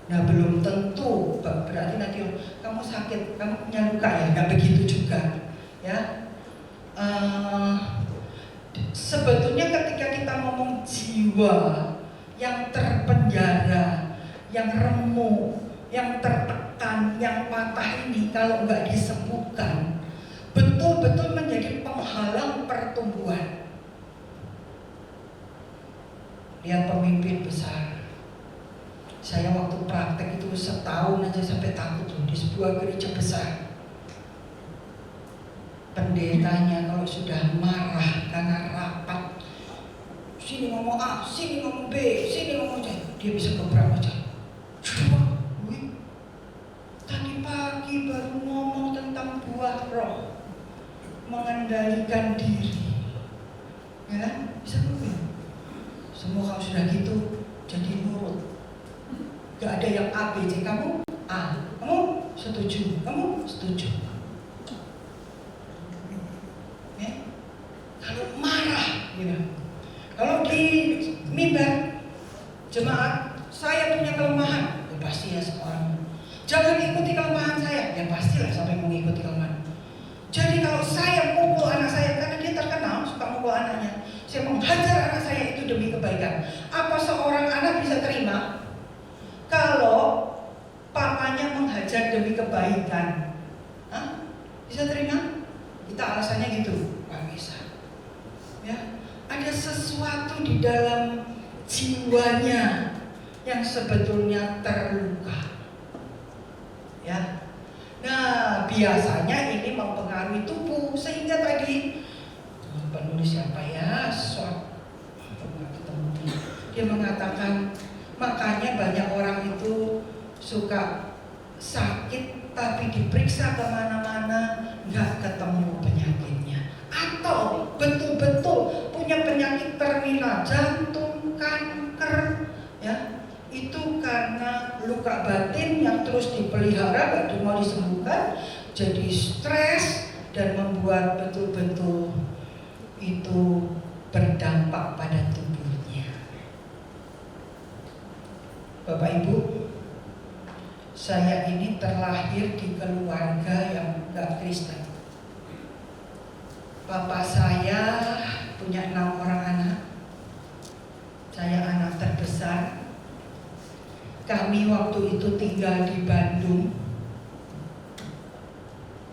Nah belum tentu berarti nanti kamu sakit, kamu punya luka ya, nggak begitu juga ya. Sebetulnya ketika kita ngomong jiwa yang terpenjara, yang remuk, yang tertekan, yang patah ini kalau nggak disembuhkan, betul-betul menjadi penghalang pertumbuhan. Lihat pemimpin besar. Saya waktu praktek itu setahun aja sampai takut loh, di sebuah gereja besar. Pendetanya kalau sudah marah karena rapat, sini ngomong A, sini ngomong B, sini ngomong C, dia bisa beberapa jam. Tadi pagi baru ngomong tentang buah roh, mengendalikan diri, ya kan? Bisa berubah. Semua kalau sudah gitu jadi nurut. Gak ada yang A, B, C. Kamu A, kamu setuju, kamu setuju. Ya? Kalau marah, gitu. Kalau di mimbar jemaat, saya punya kelemahan, ya pasti ya seorang. Jangan ikuti kelemahan saya, ya pastilah sampai mengikuti kelemahan. Jadi kalau saya mukul anak saya, karena dia terkenal suka mukul anaknya, saya menghajar anak saya itu demi kebaikan. Apa seorang anak bisa terima kalau papanya menghajar demi kebaikan? Hah? Bisa terima? Kita alasannya gitu, nggak bisa. Ya, ada sesuatu di dalam jiwanya yang sebetulnya terluka. Ya, nah biasanya ini mempengaruhi tubuh sehingga tadi penulis siapa ya, dia mengatakan makanya banyak orang itu suka sakit tapi diperiksa kemana-mana nggak ketemu penyakitnya, atau betul-betul punya penyakit terminal jantung, kanker, ya itu karena luka batin yang terus dipelihara nggak mau disembuhkan, jadi stres dan membuat betul-betul itu berdampak pada tubuhnya. Bapak Ibu, saya ini terlahir di keluarga yang gak Kristen. Bapak saya punya 6 orang anak. Saya anak terbesar. Kami waktu itu tinggal di Bandung.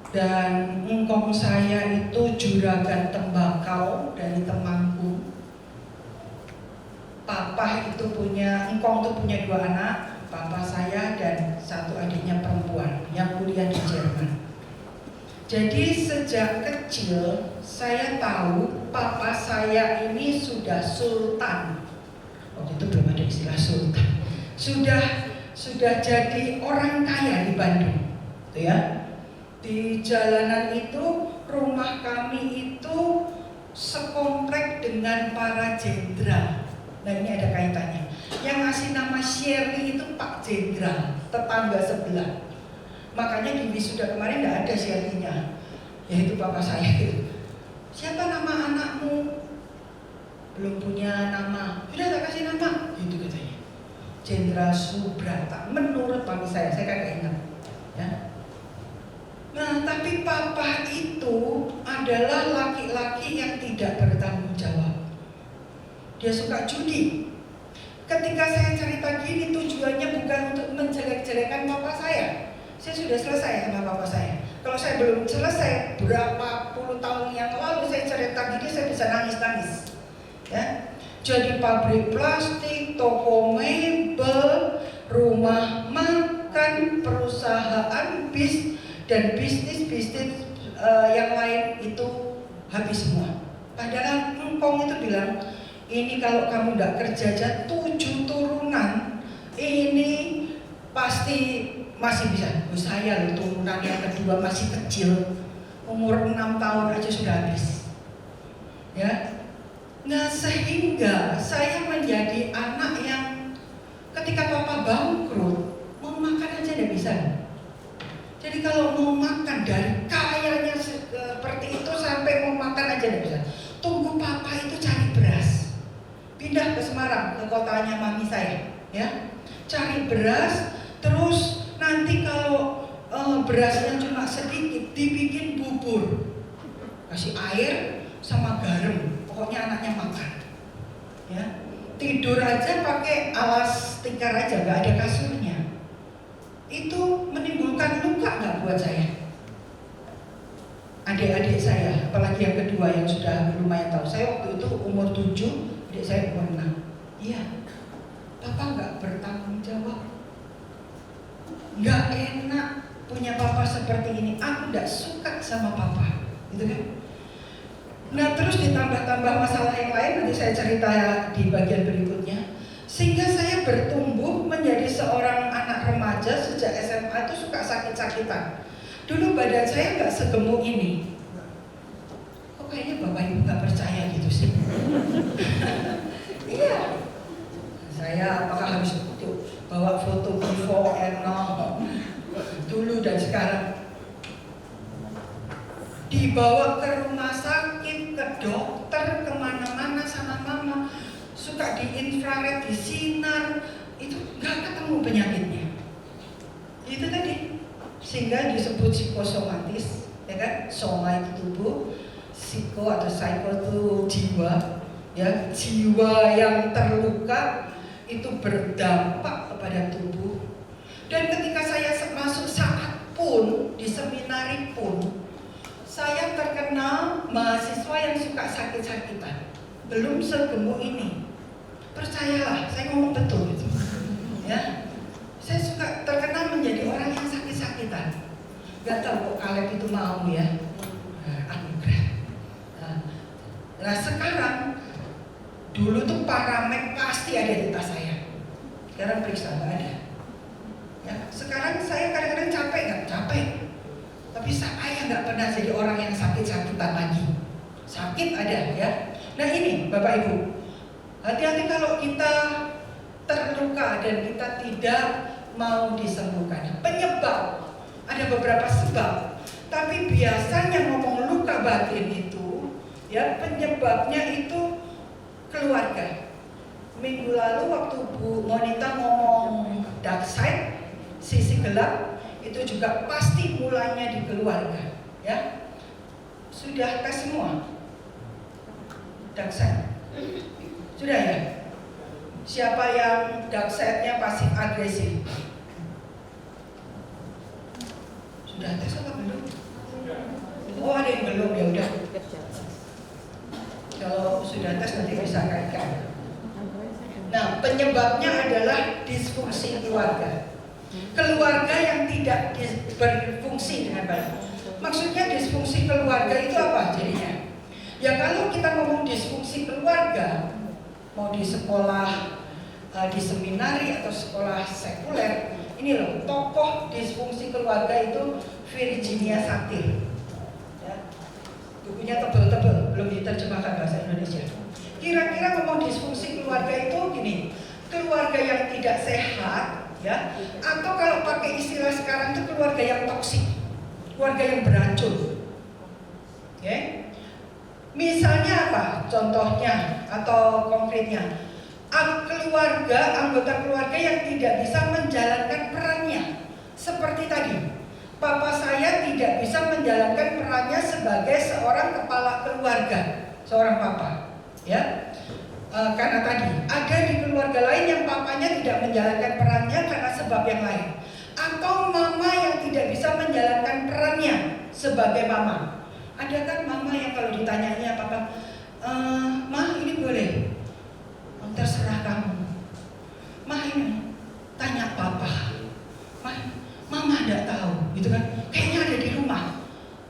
Dan engkong saya itu juragan tembakau dari Temanggung. Papa itu punya, engkong itu punya 2 anak, papa saya dan 1 adiknya perempuan yang kuliah di Jerman. Jadi sejak kecil saya tahu papa saya ini sudah sultan. Waktu itu belum ada istilah sultan. Sudah jadi orang kaya di Bandung, gitu ya. Di jalanan itu rumah kami itu sekomplek dengan para jenderal. Nah ini ada kaitannya. Yang ngasih nama Sherry itu Pak Jenderal, tetangga sebelah. Makanya di wisuda kemarin tidak ada Sherry-nya, yaitu papa saya. Siapa nama anakmu? Belum punya nama. Sudah tak kasih nama, itu katanya. Jenderal Subrata. Menurut mami saya kan gak ingat. Ya. Nah, tapi papa itu adalah laki-laki yang tidak bertanggung jawab. Dia suka judi. Ketika saya cerita gini tujuannya bukan untuk menjelek-jelekan papa saya. Saya sudah selesai sama papa saya. Kalau saya belum selesai, berapa puluh tahun yang lalu saya cerita gini saya bisa nangis-nangis. Ya. Jadi pabrik plastik, toko mebel, rumah makan, perusahaan bis dan bisnis-bisnis yang lain itu habis semua. Padahal engkong itu bilang, ini kalau kamu tidak kerja aja 7 turunan, ini pasti masih bisa. Saya loh turunan yang kedua masih kecil, umur 6 tahun aja sudah habis. Ya. Nah sehingga saya menjadi anak yang ketika papa bangkrut mau makan aja tidak bisa. Jadi kalau mau makan dari kayanya seperti itu sampai mau makan aja tidak bisa. Tunggu papa itu cari beras. sekarang ke kotanya mami saya, ya. Cari beras, terus nanti kalau berasnya cuma sedikit, dibikin bubur, kasih air sama garam, pokoknya anaknya makan, ya. Tidur aja pakai alas tikar aja, nggak ada kasurnya. Itu menimbulkan luka nggak buat saya? Adik-adik saya, apalagi yang kedua yang sudah lumayan tahu. Saya waktu itu umur 7, adik saya umur 6. Iya, papa nggak bertanggung jawab. Nggak enak punya papa seperti ini. Aku nggak suka sama papa, gitu kan? Nah terus ditambah-tambah masalah yang lain, nanti saya cerita di bagian berikutnya. Sehingga saya bertumbuh menjadi seorang anak remaja sejak SMA itu suka sakit-sakitan. Dulu badan saya nggak segemuk ini. Kok kayaknya bapak ibu nggak percaya gitu sih? Iya. Saya apakah harus bawa foto before and now dulu dan sekarang? Dibawa ke rumah sakit, ke dokter, kemana-mana sama mama. Suka di infrared, di sinar, itu nggak ketemu penyakitnya. Itu tadi. Sehingga disebut psikosomatis, ya kan? Soma itu tubuh, psiko atau psycho itu jiwa, ya. Jiwa yang terluka itu berdampak kepada tubuh. Dan ketika saya masuk saat pun di seminari pun, saya terkenal mahasiswa yang suka sakit-sakitan. Belum segemuk ini. Percayalah, saya ngomong betul gitu. Ya. Saya suka terkenal menjadi orang yang sakit-sakitan. Gak tahu kok Kaleb itu mau ya. Anugerah. Nah sekarang, dulu tuh paramek pasti ada di tas saya. Sekarang periksa nggak ada. Ya, sekarang saya kadang-kadang capek nggak? Capek. Tapi saya nggak pernah jadi orang yang sakit-sakitan lagi. Sakit ada ya. Nah ini Bapak Ibu, hati-hati kalau kita terluka dan kita tidak mau disembuhkan. Penyebab, ada beberapa sebab, tapi biasanya ngomong luka batin itu, ya penyebabnya itu keluarga. Minggu lalu waktu Bu Monita ngomong dark side, sisi gelap, itu juga pasti mulanya di keluarga, ya. Sudah tes semua dark side? Sudah ya? Siapa yang dark side-nya pasif agresif? Sudah tes apa belum? Oh ada yang belum, ya udah. Kalau sudah tes nanti bisa kaitkan. Nah penyebabnya adalah disfungsi keluarga. Keluarga yang tidak berfungsi dengan baik. Maksudnya disfungsi keluarga itu apa jadinya? Ya kalau kita ngomong disfungsi keluarga, mau di sekolah, di seminari atau sekolah sekuler, ini loh tokoh disfungsi keluarga itu Virginia Satir. Ya. Bukunya tebel-tebel, belum diterjemahkan bahasa Indonesia. Kira-kira ngomong disfungsi keluarga itu gini, keluarga yang tidak sehat, ya, atau kalau pakai istilah sekarang itu keluarga yang toksik, keluarga yang beracun. Oke? Misalnya apa? Contohnya atau konkretnya, anggota keluarga yang tidak bisa menjalankan perannya. Seperti tadi, papa saya tidak bisa menjalankan perannya sebagai seorang kepala keluarga, seorang papa. Ya, karena tadi ada di keluarga lain yang papanya tidak menjalankan perannya karena sebab yang lain, atau mama yang tidak bisa menjalankan perannya sebagai mama. Ada kan mama yang kalau ditanyanya papa, mah ini boleh, terserah kamu. Mah ini tanya papa, mama tidak tahu, gitu kan? Kayaknya ada di rumah,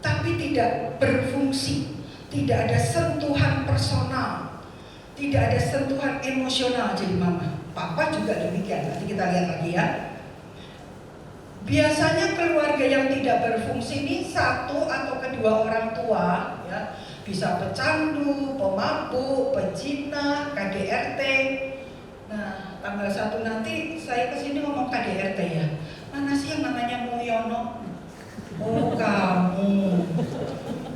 tapi tidak berfungsi, tidak ada sentuhan personal. Tidak ada sentuhan emosional jadi mama. Papa juga demikian. Nanti kita lihat lagi ya. Biasanya keluarga yang tidak berfungsi ini satu atau kedua orang tua, ya, bisa pecandu, pemabuk, pezina, KDRT. Nah, tanggal 1 nanti saya kesini ngomong KDRT ya. Mana sih yang namanya Mulyono? Oh kamu,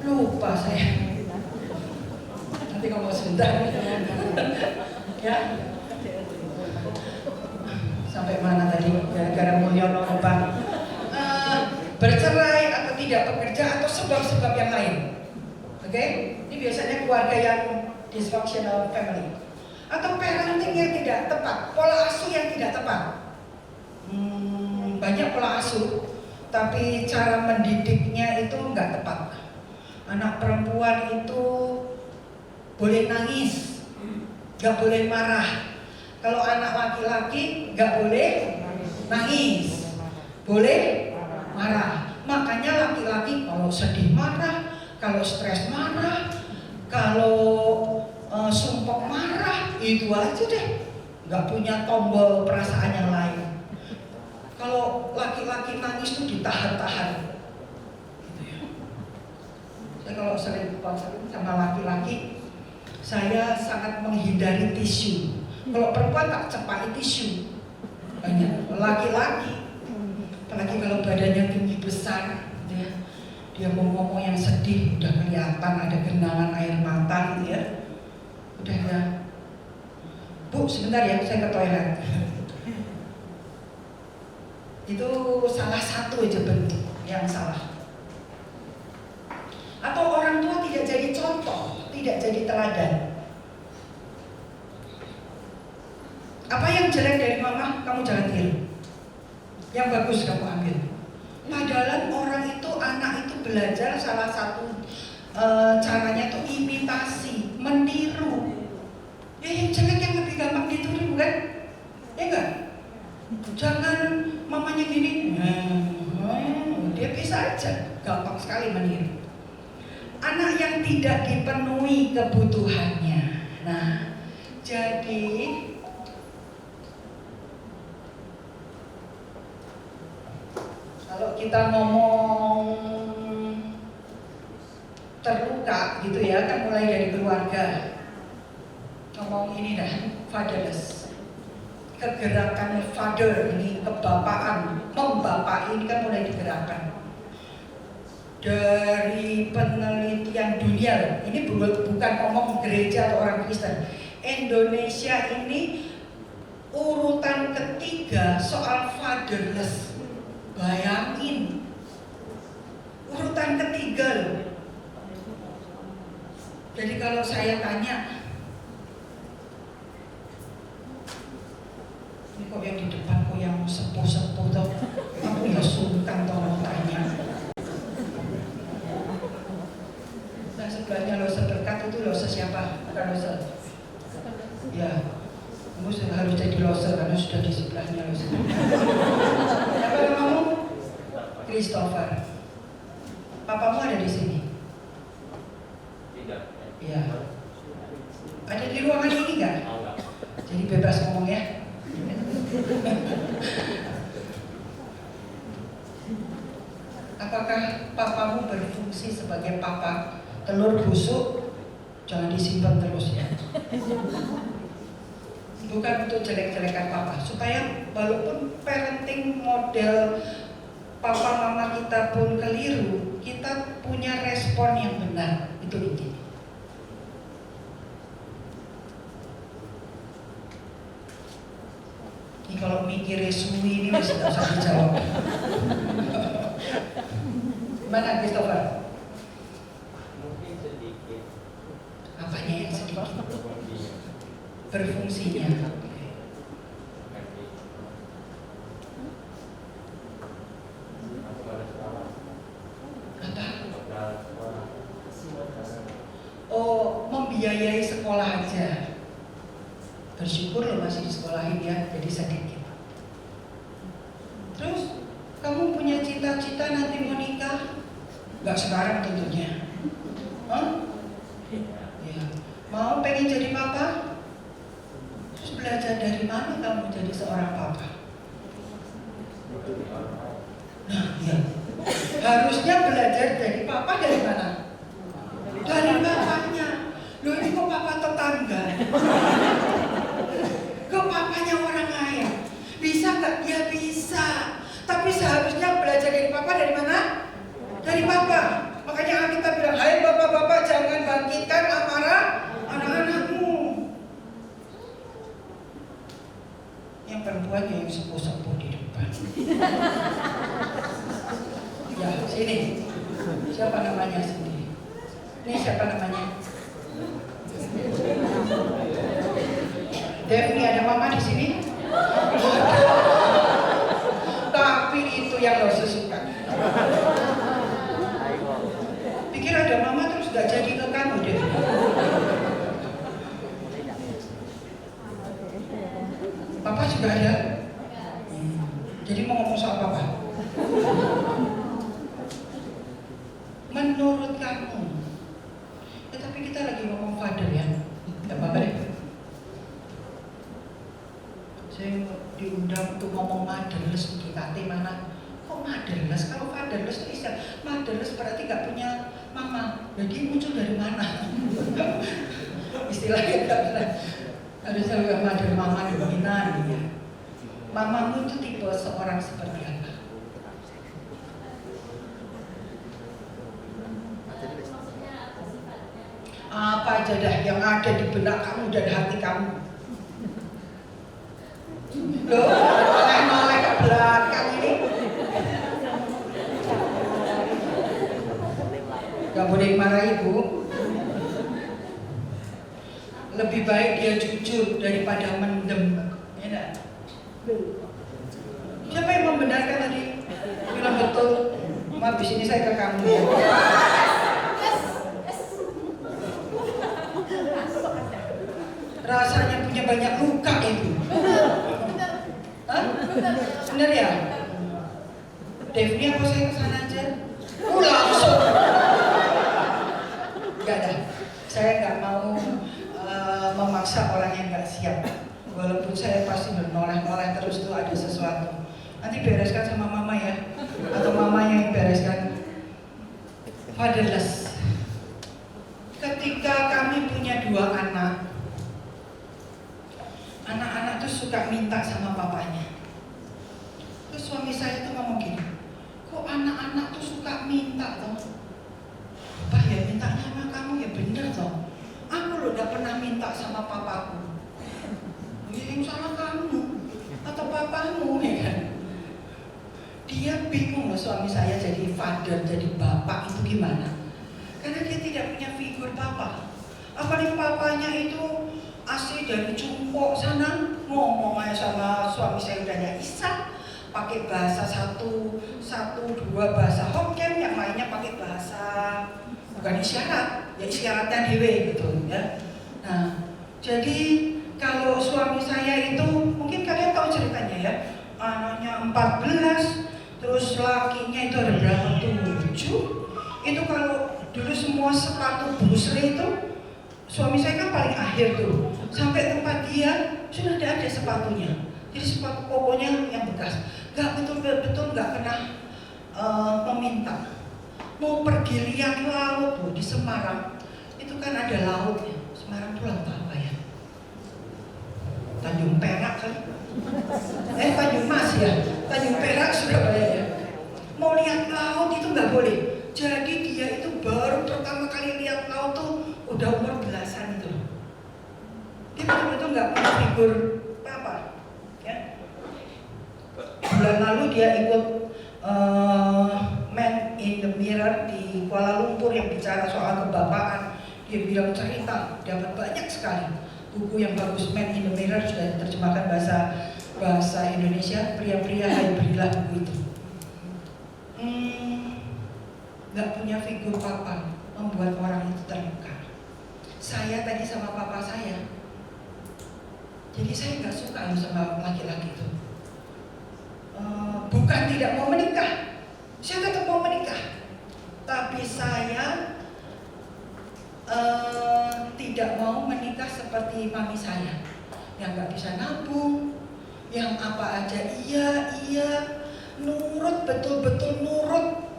lupa saya. Nanti ngomong sebentar. Ya, Sampai mana tadi? Gara-gara Mulyono lupa. Bercerai atau tidak bekerja atau sebab-sebab yang lain. Oke? Ini biasanya keluarga yang dysfunctional family. Atau parenting yang tidak tepat, pola asuh yang tidak tepat. Banyak pola asuh, tapi cara mendidiknya itu nggak tepat. Anak perempuan itu boleh nangis, nggak boleh marah. Kalau anak laki-laki nggak boleh nangis, boleh marah. Makanya laki-laki kalau sedih marah, kalau stres marah, kalau sumpah marah, itu aja deh. Nggak punya tombol perasaan yang lain. Kalau laki-laki nangis itu ditahan-tahan. Gitu ya. Saya kalau sering konseling sama laki-laki, saya sangat menghindari tisu. Kalau perempuan tak cepai tisu. Banyak laki-laki, apalagi kalau badannya tinggi besar, gitu ya. Dia mau ngomong yang sedih, udah kelihatan ada genangan air mata, gitu ya. Udah ya, Bu sebentar ya, saya ke toilet. Itu salah satu aja bentuk yang salah. Atau orang tua tidak jadi contoh, tidak jadi teladan. Apa yang jelek dari mama, kamu jangan tiru. Yang bagus kamu ambil. Padahal orang itu, anak itu belajar salah satu caranya tuh imitasi, meniru. Ya yang jelek yang lebih gampang ditiru kan? Ya enggak? Jangan mamanya gini, dia bisa aja, gampang sekali meniru. Anak yang tidak dipenuhi kebutuhannya. Nah, jadi kalau kita ngomong terluka gitu ya, kan mulai dari keluarga. Ngomong ini dah, fatherless. Kegerakan father ini, kebapaan, membapak ini kan mulai digerakkan. Dari penelitian dunia, ini bukan ngomong gereja atau orang Kristen. Indonesia ini urutan ketiga soal fatherless. Bayangin, urutan ketiga loh. Jadi kalau saya tanya, ini kok yang di depan kok yang sepuh-sepuh tuh, aku ya sungkan tolong tanya. Nah sebelahnya Lose berkat itu Lose siapa? Bukan Lose. Ya, kamu sudah harus jadi Lose karena sudah di sebelahnya Lose. Siapa namamu? Christopher. Papamu ada di sini? Tidak. Iya. Ada di ruangan ini nggak? Jadi bebas ngomong ya. Apakah papamu berfungsi sebagai papa? Telur busuk jangan disimpan terus ya. Bukan untuk jelek-jelekan papa, supaya walaupun parenting model papa mama kita pun keliru, kita punya respon yang benar. Itu intinya. Ini kalau mikir Sui ini masih tak usah dijawab. Mana Christopher? Mungkin sedikit. Apanya yang sedikit? Berfungsinya. Apa? Oh, membiayai sekolah aja. Bersyukur lo masih disekolahin ya, jadi sedikit. Terus kamu punya cita-cita nanti mau nikah? Gak sekarang tentunya. Hah? Ya. Mau pengen jadi papa? Terus belajar dari mana kamu jadi seorang papa? Nah, ya. Harusnya belajar dari papa dari mana? Dari bapaknya. Loh ini kok papa tetangga? Kok papanya orang kaya? Bisa nggak? Ya bisa. Tapi seharusnya belajar dari papa dari mana? Dari papa. Makanya kita bilang, hai bapak-bapak jangan bangkitkan amarah anak-anakmu. yang perempuannya yang sepuh-sepuh di depan. Ya, sini. Siapa namanya sini? Ini siapa namanya? Dev, ini ada mama di sini. Tapi itu yang lo suka. Pikir ada mama terus gak jadi ke kamu deh. Papa juga ada. Jadi mau ngomong soal papa. Menurut kamu, ya tapi kita lagi ngomong father ya. Gak apa-apa deh. Saya diundang untuk ngomong motherless di KT mana? Kok motherless? Kalau fatherless itu istilah motherless berarti gak punya mama. Jadi muncul dari mana? Istilahnya gak pernah. Harusnya juga mother mama dominan ya. Mamamu itu tipe seorang seperti apa? Maksudnya apa sifatnya? Apa aja dah yang ada di benak kamu dan hati kamu. Loh, noleh ke belakang ini. Gak boleh marahi Bu. Lebih baik dia jujur daripada mendem. Ya enggak? Siapa yang membenarkan tadi? Bilang betul. Habis ini saya ke kamu ya. Rasanya punya banyak luka itu. Hah? Bener ya? Dev, ini apa saya kesana aja? Langsung. Gak ada. Saya gak mau memaksa orang yang gak siap. Walaupun saya pasti menoleh-noleh terus tuh ada sesuatu. Nanti bereskan sama mama ya. Atau mamanya yang bereskan. Fatherless. Ketika kami punya 2 anak, anak-anak tuh suka minta sama papanya. Terus suami saya tuh ngomong gini, kok anak-anak tuh suka minta toh? Apa ya mintanya sama kamu ya bener toh? Aku loh gak pernah minta sama papaku. Ya yang salah kamu atau papamu ya kan? Dia bingung loh suami saya jadi father, jadi bapak itu gimana? Karena dia tidak punya figur papa. Apalagi papanya itu asli dari Cungkok sana, ngomong aja sama suami saya udahnya Isa, pakai bahasa satu dua bahasa Hokkien, yang lainnya pakai bahasa bukan isyarat, ya isyaratnya dewe gitu ya. Nah, jadi kalau suami saya itu mungkin kalian tahu ceritanya ya, anaknya 14, terus lakinya itu ada berapa? 7. Itu kalau dulu semua sepatu busri itu suami saya kan paling akhir tuh, sampai tempat dia sudah tidak ada sepatunya. Jadi sepatu kokonya yang bekas, nggak betul-betul nggak pernah meminta. Mau pergi lihat laut loh di Semarang, itu kan ada laut ya. Semarang tuh laut apa ya? Tanjung Perak kan? Tanjung Mas ya, Tanjung Perak Surabaya ya. Mau lihat laut itu nggak boleh. Jadi dia itu baru pertama kali lihat laut tuh udah umur belasan itu. Dia betul-betul nggak punya figur apa, ya. Bulan lalu dia ikut Man in the Mirror di Kuala Lumpur yang bicara soal kebapaan. Dia bilang cerita, dapat banyak sekali buku yang bagus. Man in the Mirror sudah diterjemahkan bahasa Indonesia. Pria-pria hai berilah buku itu. Nggak punya figur papa membuat orang itu terluka. Saya tadi sama papa saya, jadi saya nggak suka sama laki-laki itu. Bukan tidak mau menikah, saya tetap mau menikah, tapi saya tidak mau menikah seperti mami saya, yang nggak bisa nabung, yang apa aja iya, nurut betul-betul nurut,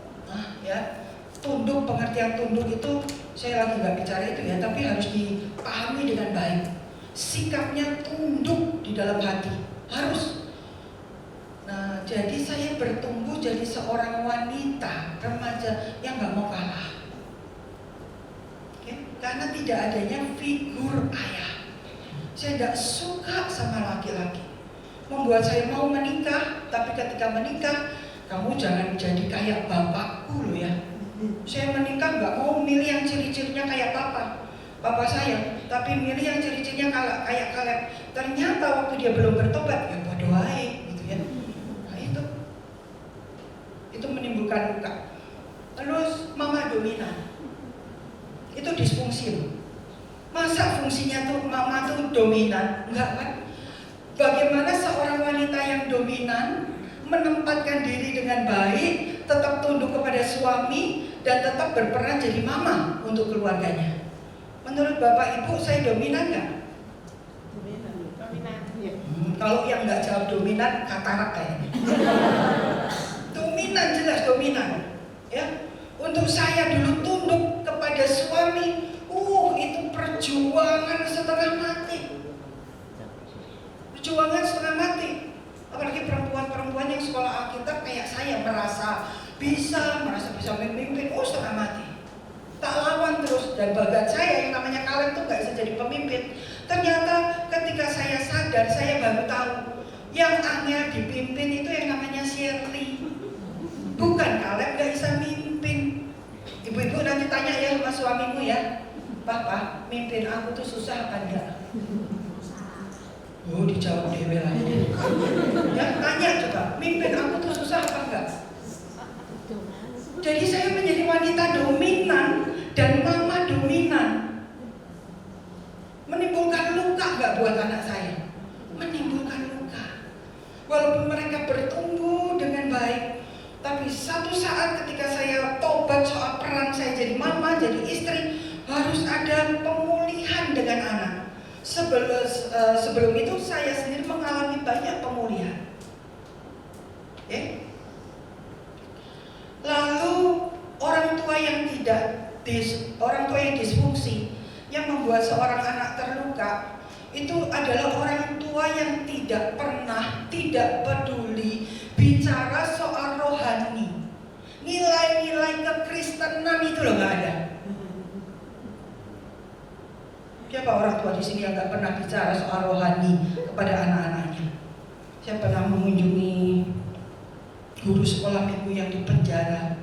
ya. Tunduk, pengertian tunduk itu saya lagi nggak bicara itu ya, tapi harus dipahami dengan baik. Sikapnya tunduk di dalam hati, harus. Nah, jadi saya bertumbuh jadi seorang wanita remaja yang nggak mau kalah, okay? Karena tidak adanya figur ayah. Saya tidak suka sama laki-laki. membuat saya mau menikah. Tapi ketika menikah, kamu jangan jadi kayak bapakku loh ya. Saya menikah nggak mau milih yang ciri-cirinya kayak papa saya, tapi milih yang ciri-cirinya kayak Kaleb. Ternyata waktu dia belum bertobat, ya bodoh aja gitu ya. Nah itu menimbulkan luka. Terus mama dominan, itu disfungsi loh. Masa fungsinya tuh mama tuh dominan? Enggak kan? Bagaimana seorang wanita yang dominan menempatkan diri dengan baik, tetap tunduk kepada suami, dan tetap berperan jadi mama untuk keluarganya. Menurut Bapak Ibu, saya dominan nggak? Dominan. Kalau yang nggak jawab dominan, katarak kayaknya. Dominan, jelas dominan. Ya, untuk saya dulu tunduk kepada suami, itu perjuangan setengah mati. Perjuangan setengah mati. Apalagi perempuan-perempuan yang sekolah Alkitab kayak saya merasa bisa memimpin, setengah mati. Tak lawan terus, dan bagat saya yang namanya Kaleb tuh gak bisa jadi pemimpin. Ternyata ketika saya sadar, saya baru tahu yang angel dipimpin itu yang namanya Shirley, bukan Kaleb gak bisa mimpin. Ibu-ibu nanti tanya ya sama suamimu ya, Papa, mimpin aku tuh susah apa enggak? Dijawab dewe lagi. Ya, tanya coba, mimpin aku tuh susah apa enggak? Jadi saya menjadi wanita dominan dan mama dominan. Menimbulkan luka enggak buat anak saya? Menimbulkan luka. Walaupun mereka bertumbuh dengan baik, tapi satu saat ketika saya tobat soal peran saya jadi mama, jadi istri, harus ada pemulihan dengan anak. Sebelum itu saya sendiri mengalami banyak pemulihan. Lalu orang tua yang disfungsi yang membuat seorang anak terluka itu adalah orang tua yang tidak peduli bicara soal rohani. Nilai-nilai kekristenan itu loh nggak ada. Siapa orang tua di sini yang nggak pernah bicara soal rohani kepada anak-anaknya? Saya pernah mengunjungi guru sekolah minggu yang dipenjara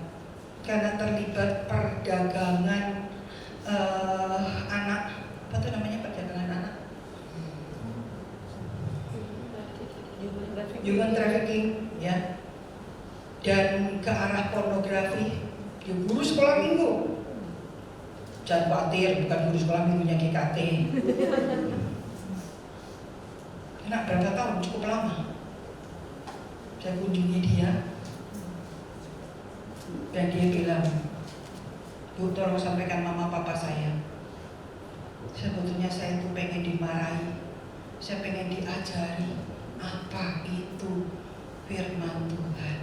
karena terlibat perdagangan anak. Apa tuh namanya perdagangan anak? Human trafficking, ya. Dan ke arah pornografi. Ya, guru sekolah minggu. Jangan khawatir, bukan guru sekolah minggunya GKT. Kena berapa tahun? Cukup lama. Saya kunjungi dia, dan dia bilang, Bu, tolong sampaikan mama papa saya. Sebetulnya saya itu pengen dimarahi, saya pengen diajari apa itu firman Tuhan.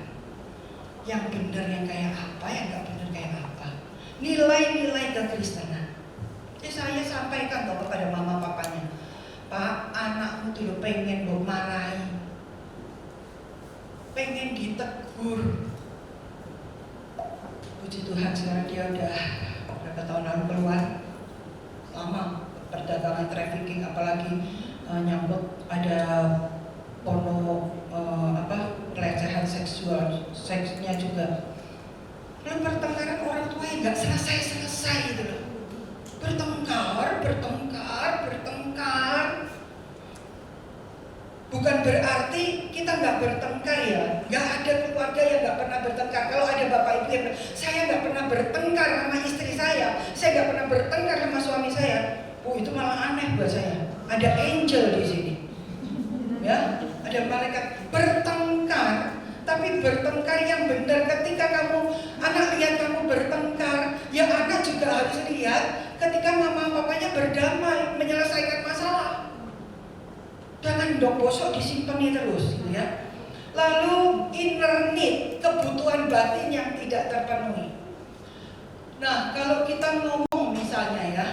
Yang benar yang kayak apa, yang gak benar kayak apa. Nilai-nilai kekristenan. Jadi saya sampaikan kepada mama papanya, Pak, anakmu dulu pengen lo marahi, pengen ditegur. Puji Tuhan sekarang dia udah berapa tahun lalu keluar. Lama perdagangan trafficking, apalagi nyangkut ada porno, pelecehan seksual, seksnya juga. Lalu pertengkaran orang tua yang nggak selesai gitu loh. Bertengkar. Bukan berarti kita nggak bertengkar ya. Nggak ada keluarga yang nggak pernah bertengkar. Kalau ada bapak ibu yang saya nggak pernah bertengkar sama istri saya nggak pernah bertengkar sama suami saya. Itu malah aneh buat saya. Ada angel di sini. Ya, ada malaikat. Bertengkar, tapi bertengkar yang benar. Ketika anak lihat kamu bertengkar, ya anak juga harus lihat ketika mama papanya berdamai, menyelesaikan masalah. Jangan dok bosok disimpan terus, gitu ya. Lalu inner need, kebutuhan batin yang tidak terpenuhi. Nah, kalau kita ngomong misalnya ya,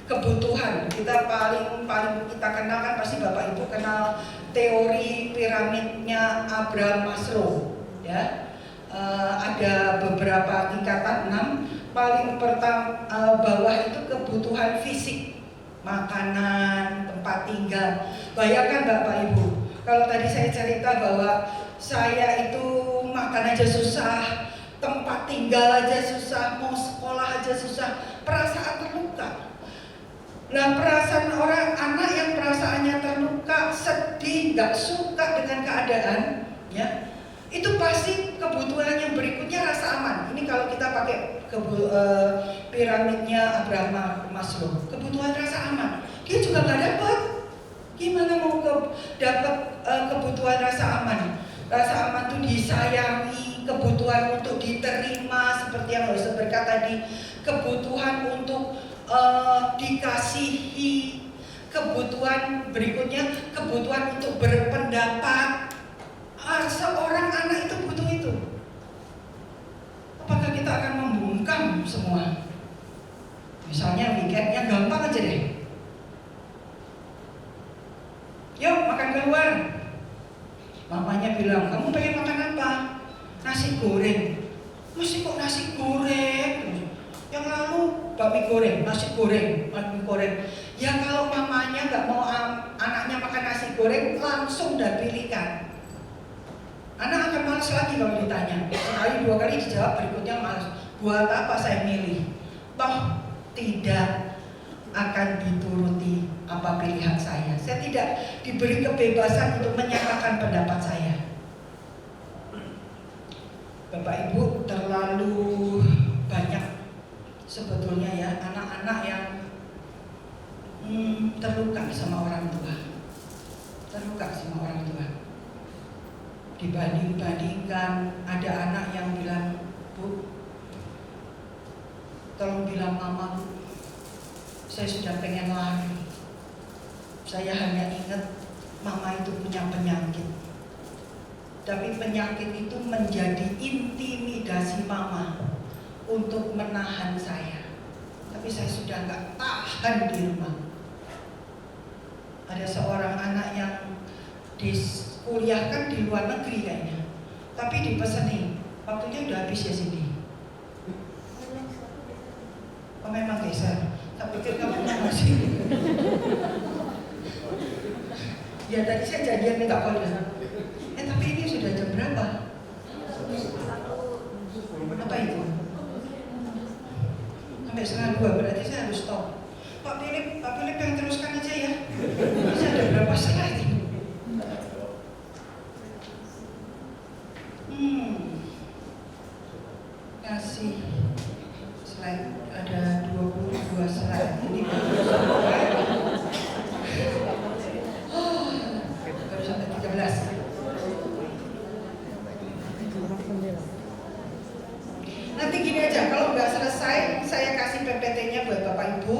kebutuhan, kita paling kita kenal kan pasti Bapak Ibu kenal teori piramidnya Abraham Maslow, ya. Ada beberapa tingkatan 6. Paling pertama bawah itu kebutuhan fisik, makanan, tempat tempat tinggal. Bayangkan Bapak Ibu, kalau tadi saya cerita bahwa saya itu makan aja susah, tempat tinggal aja susah, mau sekolah aja susah, perasaan terluka. Nah, perasaan orang anak yang perasaannya terluka, sedih, nggak suka dengan keadaan, ya, itu pasti kebutuhan yang berikutnya rasa aman. Ini kalau kita pakai piramidnya Abraham Maslow, kebutuhan rasa aman. Dia juga nggak dapat. Gimana mau dapat kebutuhan rasa aman? Rasa aman itu disayangi, kebutuhan untuk diterima, seperti yang Ustaz berkata tadi, kebutuhan untuk dikasihi, kebutuhan berikutnya kebutuhan untuk berpendapat. Seorang anak itu butuh itu. Apakah kita akan membungkam semua? Misalnya weekendnya gampang aja deh. Yuk makan keluar. Mamanya bilang, kamu pengen makan apa? Nasi goreng. Mesti kok nasi goreng? Yang lalu bakmi goreng, nasi goreng, bakmi goreng. Ya kalau mamanya nggak mau anaknya makan nasi goreng, langsung udah pilihkan. Anak akan malas lagi kalau ditanya. Sekali dua kali dijawab, berikutnya malas. Buat apa saya milih? Toh tidak akan dituruti apa pilihan saya. Saya tidak diberi kebebasan untuk menyatakan pendapat saya. Bapak Ibu, terlalu banyak sebetulnya ya anak-anak yang terluka sama orang tua. Terluka sama orang tua. Dibanding-bandingkan, ada anak yang bilang, Bu, tolong bilang mama, Bu, saya sudah pengen lari. Saya hanya ingat mama itu punya penyakit. Tapi penyakit itu menjadi intimidasi mama untuk menahan saya. Tapi saya sudah nggak tahan di rumah. Ada seorang anak yang dikuliahkan di luar negeri kayaknya, tapi dipesenin, waktunya udah habis ya Cindy. Oh memang geser. Tak pikir kamu masih. Ya tadi saya janjian minta kode. Tapi ini sudah jam berapa? Apa itu? Sampai 1:30, berarti saya harus stop. Pak Philip yang teruskan aja ya. Masih ada berapa slide? Kasih slide, ada 22 slide. Ini baru sampai 13. Nanti gini aja, kalau nggak selesai, saya kasih PPT-nya buat Bapak Ibu.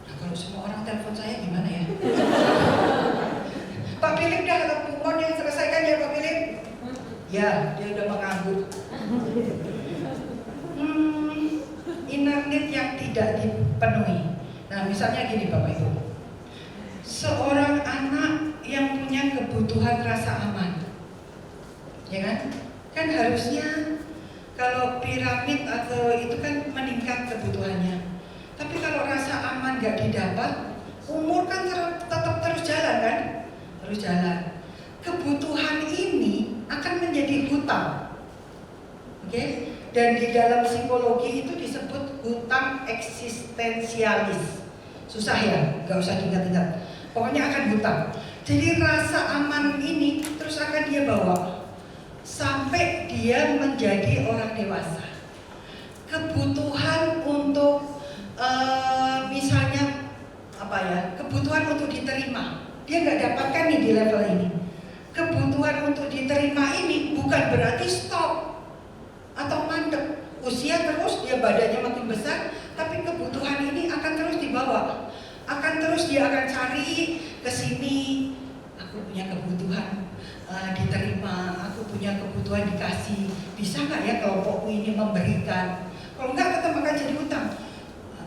Nah, kalau semua orang telepon saya gimana ya? Pak Philip dah mohon yang selesaikan ya Pak Philip. Ya, dia udah mengangguk. Inner need yang tidak dipenuhi. Nah, misalnya gini Bapak Ibu. Seorang anak yang punya kebutuhan rasa aman, ya kan? Kan harusnya kalau piramid atau itu kan meningkat kebutuhannya. Tapi kalau rasa aman gak didapat, umur kan tetap terus jalan kan? Terus jalan. Kebutuhan ini akan menjadi hutang. Oke? Dan di dalam psikologi itu disebut hutang eksistensialis. Susah ya? Gak usah diingat-ingat. Pokoknya akan hutang. Jadi rasa aman ini terus akan dia bawa sampai dia menjadi orang dewasa. Kebutuhan untuk misalnya apa ya, kebutuhan untuk diterima, dia nggak dapatkan nih di level ini. Kebutuhan untuk diterima ini bukan berarti stop atau mandek. Usia terus, dia badannya makin besar, tapi kebutuhan ini akan terus dibawa, akan terus dia akan cari ke sini. Aku punya kebutuhan diterima, aku punya kebutuhan dikasih, bisa nggak ya kelompokku ini memberikan? Kalau nggak tetap akan jadi hutang.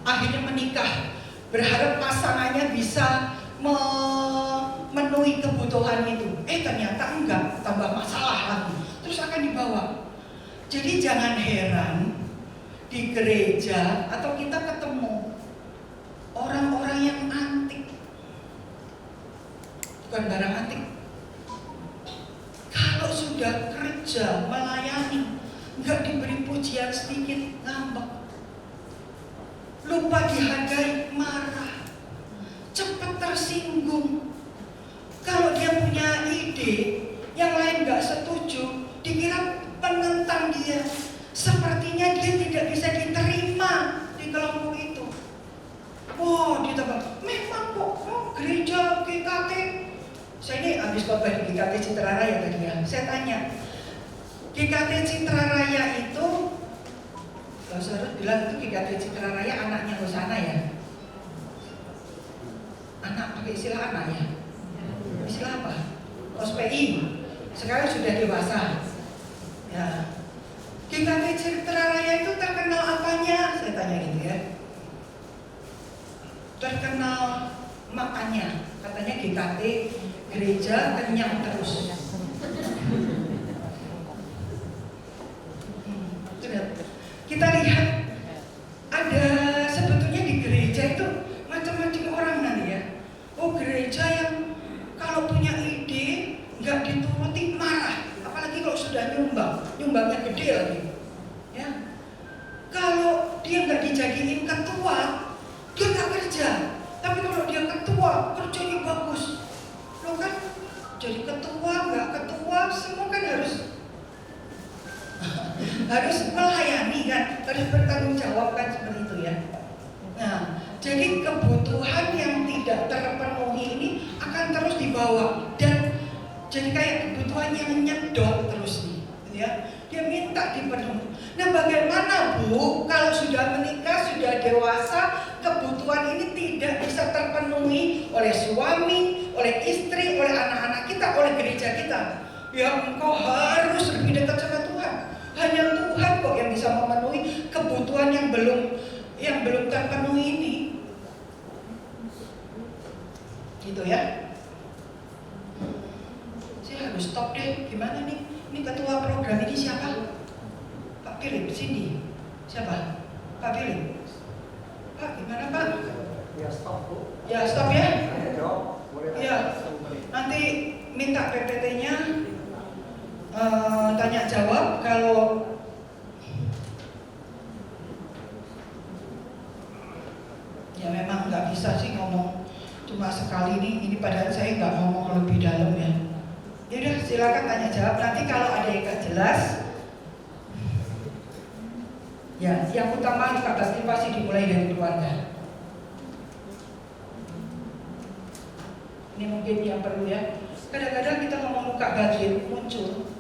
Akhirnya menikah, berharap pasangannya bisa memenuhi kebutuhan itu. Ternyata enggak, tambah masalah lagi. Terus akan dibawa. Jadi jangan heran di gereja atau kita ketemu orang-orang yang antik, bukan barang antik. Kalau sudah kerja, melayani, nggak diberi pujian sedikit, ngambek. Lupa dihargai, marah. Cepat tersinggung. Kalau dia punya ide, yang lain nggak setuju, dikira penentang dia. Sepertinya dia tidak bisa diterima di kelompok itu. Wah, ditambah, memang kok gereja GKT. Saya ini habis khotbah di GKT Citra Raya tadi ya. Saya tanya, GKT Citra Raya itu, saya bilang itu GKT Citra Raya anaknya Hosana ya. Anak, pakai istilah anak ya. Istilah apa? OSPI. Sekarang sudah dewasa. Ya. GKT Citra Raya itu terkenal apanya? Saya tanya gitu ya. Terkenal makannya. Katanya GKT gereja kenyang terus. Kita lihat ada sebetulnya di gereja itu macam-macam orang nanti ya. Oh, gereja yang kalau punya ide nggak dituruti marah, apalagi kalau sudah nyumbangnya gede lagi. Ya, kalau dia nggak dijadiin ketua, dia nggak kerja. Tapi kalau dia ketua, kerjanya bagus. Lo kan jadi ketua, nggak ketua, semua kan harus melayani kan, harus bertanggung jawab kan, seperti itu ya. Nah, jadi kebutuhan yang tidak terpenuhi ini akan terus dibawa dan jadi kayak kebutuhan yang nyedot terus nih, gitu ya. Dia minta dipenuhi. Nah, bagaimana Bu kalau sudah menikah, sudah dewasa, kebutuhan ini tidak bisa terpenuhi oleh suami, oleh istri, oleh anak-anak kita, oleh gereja kita? Ya, engkau harus lebih dekat sama Tuhan. Hanya Tuhan kok yang bisa memenuhi kebutuhan yang belum terpenuhi ini. Gitu ya. Saya harus stop deh. Gimana nih? Ini ketua program ini siapa? Pak Philip, Cindy. Siapa? Pak Philip. Pak, gimana Pak? Ya stop Bu. Ya stop ya. Ya. Nanti minta PPT-nya. Tanya jawab. Kalau ya memang nggak bisa sih ngomong cuma sekali ini padahal saya nggak ngomong lebih dalam ya. Yaudah silakan tanya jawab. Nanti kalau ada yang nggak jelas, ya yang utama luka batin pasti dimulai dari keluarga. Ini mungkin yang perlu ya. Kadang-kadang kita ngomong luka batin muncul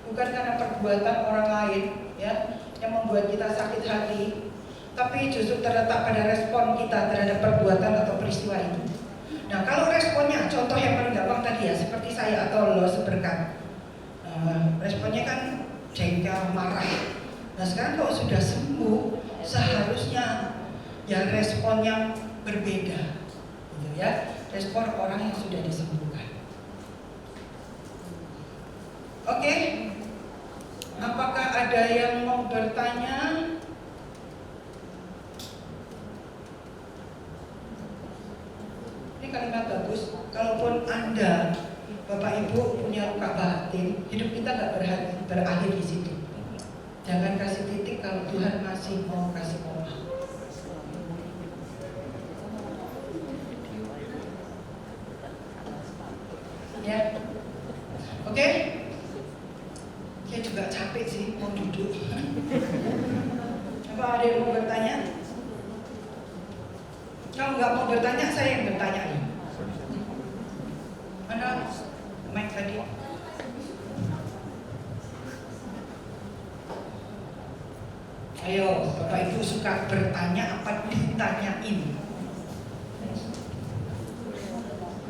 bukan karena perbuatan orang lain ya yang membuat kita sakit hati, tapi justru terletak pada respon kita terhadap perbuatan atau peristiwa itu. Nah, kalau responnya, contoh yang paling gampang tadi ya, seperti saya atau lo seberkat, responnya kan jengkel, marah. Nah, sekarang kalau sudah sembuh, seharusnya ya respon yang berbeda, gitu ya, respon orang yang sudah disembuhkan. Oke. Apakah ada yang mau bertanya? Ini kalimat bagus. Kalaupun Anda, Bapak Ibu punya luka batin, hidup kita nggak berakhir di situ. Jangan kasih titik kalau Tuhan masih mau kasih pola. Ya, oke. Saya juga capek sih mau duduk. Apa ada yang mau bertanya? Kalau nggak mau bertanya, saya yang bertanya nih. Mana mic tadi? Ayo, Bapak Ibu suka bertanya apa ditanyain?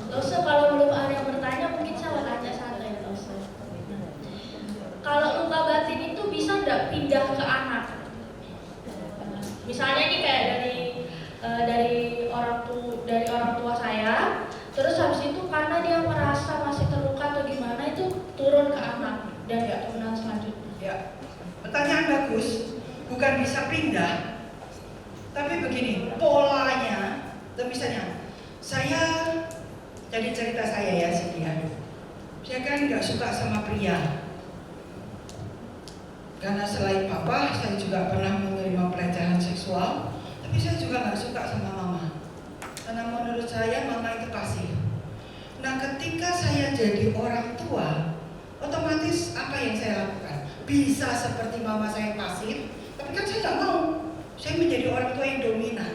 Lose, kalau belum ada yang bertanya, mungkin saya tanya santai, Lose. Kalau luka batin itu bisa nggak pindah ke anak? Misalnya ini kayak dari orang tua saya, terus habis itu karena dia merasa masih terluka atau gimana itu turun ke anak dan nggak turunan selanjutnya. Ya, pertanyaan bagus. Bukan bisa pindah, tapi begini polanya. Misalnya saya Jadi cerita saya ya sini ya. Saya kan nggak suka sama pria. Karena selain papa, saya juga pernah menerima pelecehan seksual. Tapi saya juga nggak suka sama mama. Karena menurut saya mama itu pasif. Nah ketika saya jadi orang tua, otomatis apa yang saya lakukan? Bisa seperti mama saya pasif, tapi kan saya nggak mau. Saya menjadi orang tua yang dominan.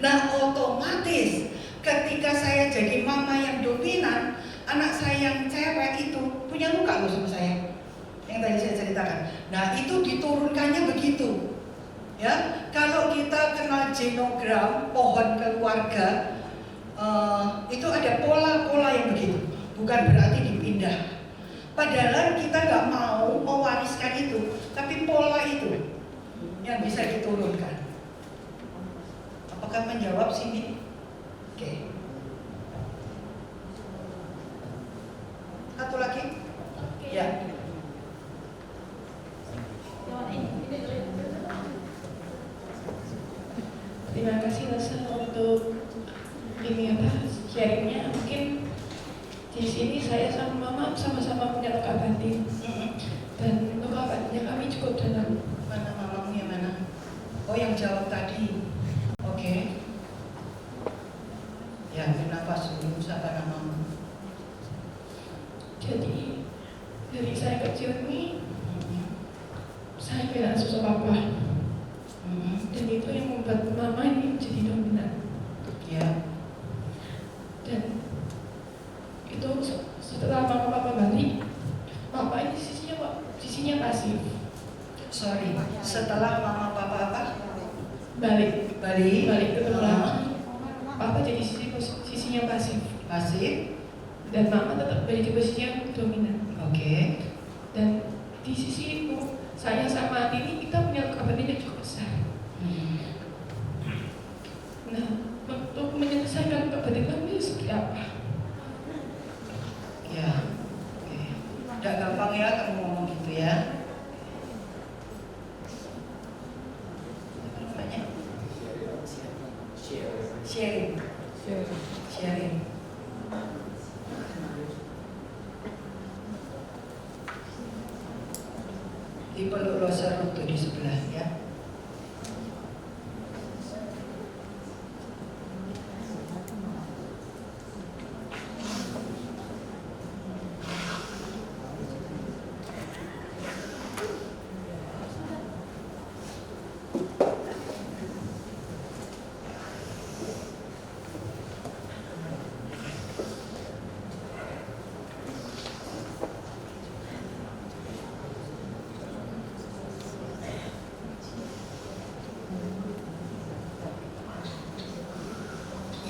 Nah otomatis ketika saya jadi mama yang dominan, anak saya yang cewek itu punya luka loh sama saya. Yang tadi saya ceritakan. Nah itu diturunkannya begitu. Ya, kalau kita kenal genogram pohon keluarga, itu ada pola-pola yang begitu. Bukan berarti dipindah. Padahal kita nggak mau mewariskan itu, tapi pola itu yang bisa diturunkan. Apakah menjawab sini? Oke. Satu lagi? Oke. Ya. Terima kasih Lesa untuk ini sharingnya. Mungkin di sini saya sama Mama sama-sama punya luka batin dan luka batinnya kami cukup dalam. Mana mamamu yang mana? Oh yang jawab tadi. Oke. Ya kenapa dulu siapa namamu? Jadi dari saya kecil ini saya kehilangan sosok papa. Dan itu yang membuat mama ini menjadi dominan. Ya. Dan itu setelah mama papa balik, papa ini sisinya pasif. Sorry. Setelah mama papa apa? Balik ketemu lagi. Papa jadi sisinya pasif. Pasif. Dan mama tetap berada di posisi yang dominan. Oke. Dan di sisi itu saya sama Adi ini kita punya luka batin yang cukup besar. Nah, untuk menyelesaikan luka batin kami seperti apa? Ya. Oke. Gak gampang ya kamu ngomong gitu ya. Apa namanya? Sharing. Di Peluk Loser itu di sebelah ya.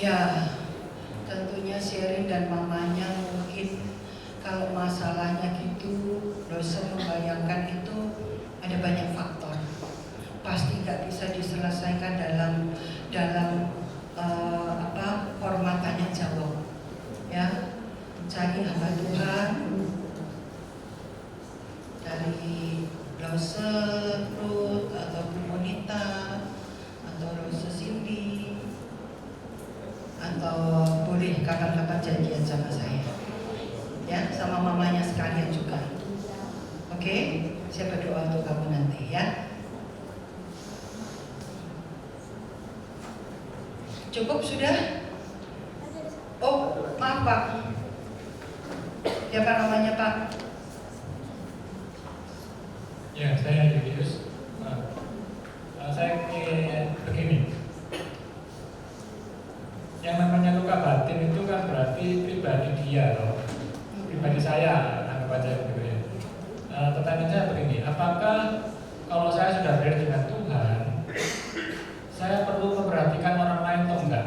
Ya, tentunya sharing dan mamanya mungkin kalau masalahnya gitu, dosen membayangkan itu ada banyak faktor. Pasti nggak bisa diselesaikan dalam format tanya jawab. Ya, cari hamba Tuhan dari dosen Ruth atau Bu Monita atau dosen Cindy. Atau boleh kapan-kapan janjian sama saya ya, sama mamanya sekalian juga. Oke, saya berdoa untuk kamu nanti ya. Cukup sudah? Oh maaf Pak, siapa namanya Pak? Ya, saya Julius. Saya ingin begini. Yang namanya luka batin itu kan berarti pribadi dia loh. Pribadi saya, anggap aja gitu ya. Pertanyaan saya begini, apakah kalau saya sudah berada dengan Tuhan, saya perlu memperhatikan orang lain atau enggak?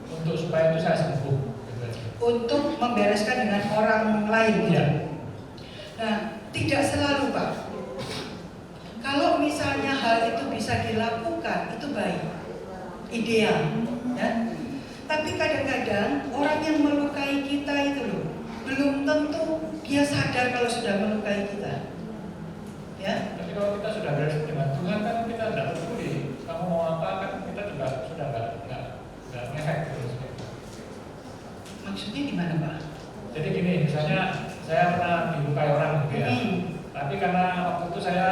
Untuk supaya itu saya sembuh gitu aja. Untuk membereskan dengan orang lain Iya. Nah, tidak selalu Pak. Kalau misalnya hal itu bisa dilakukan, itu baik, ideal ya. Tapi kadang-kadang orang yang melukai kita itu loh, belum tentu dia sadar kalau sudah melukai kita. Ya. Tapi kalau kita sudah beres dengan Tuhan kan kita tidak peduli. Kamu mau apa kan kita juga sudah nggak ngefek terus. Maksudnya gimana Pak? Jadi gini, misalnya saya pernah dilukai orang gitu ya. Tapi karena waktu itu saya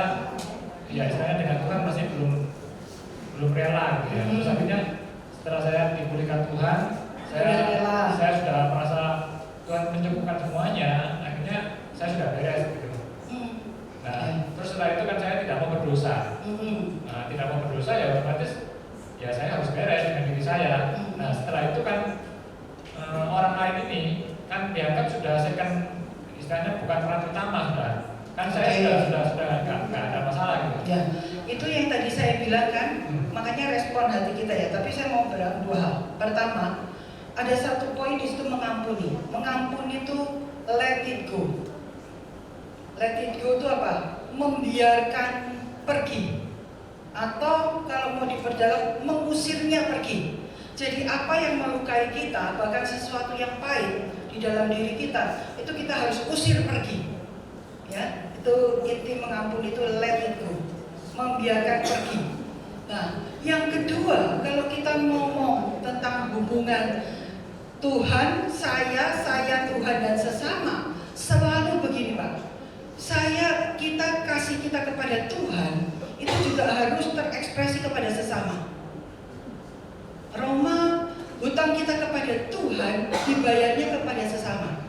ya istilahnya dengan Tuhan masih belum rela gitu ya. Terus akhirnya setelah saya dipulihkan Tuhan, saya sudah merasa Tuhan mencukupkan semuanya. Akhirnya saya sudah beres gitu. Nah, terus setelah itu kan saya tidak mau berdosa. Nah, tidak mau berdosa ya otomatis ya saya harus beres dengan diri saya. Nah, setelah itu kan orang lain ini kan dianggap sudah second, istilahnya bukan peran utama sudah. Kan saya sudah nggak ada masalah gitu. Ya, itu yang tadi saya bilang kan, makanya respon hati kita ya. Tapi saya mau bilang dua hal. Pertama, ada satu poin di situ mengampuni. Mengampuni itu let it go. Let it go itu apa? Membiarkan pergi. Atau kalau mau diperdalam, mengusirnya pergi. Jadi apa yang melukai kita, bahkan sesuatu yang pahit di dalam diri kita, itu kita harus usir pergi. Ya, itu inti mengampuni itu let it go, membiarkan pergi. Nah, yang kedua, kalau kita ngomong tentang hubungan Tuhan, saya Tuhan dan sesama, selalu begini Pak. Kita kasih kita kepada Tuhan, itu juga harus terekspresi kepada sesama. Roma, hutang kita kepada Tuhan dibayarnya kepada sesama.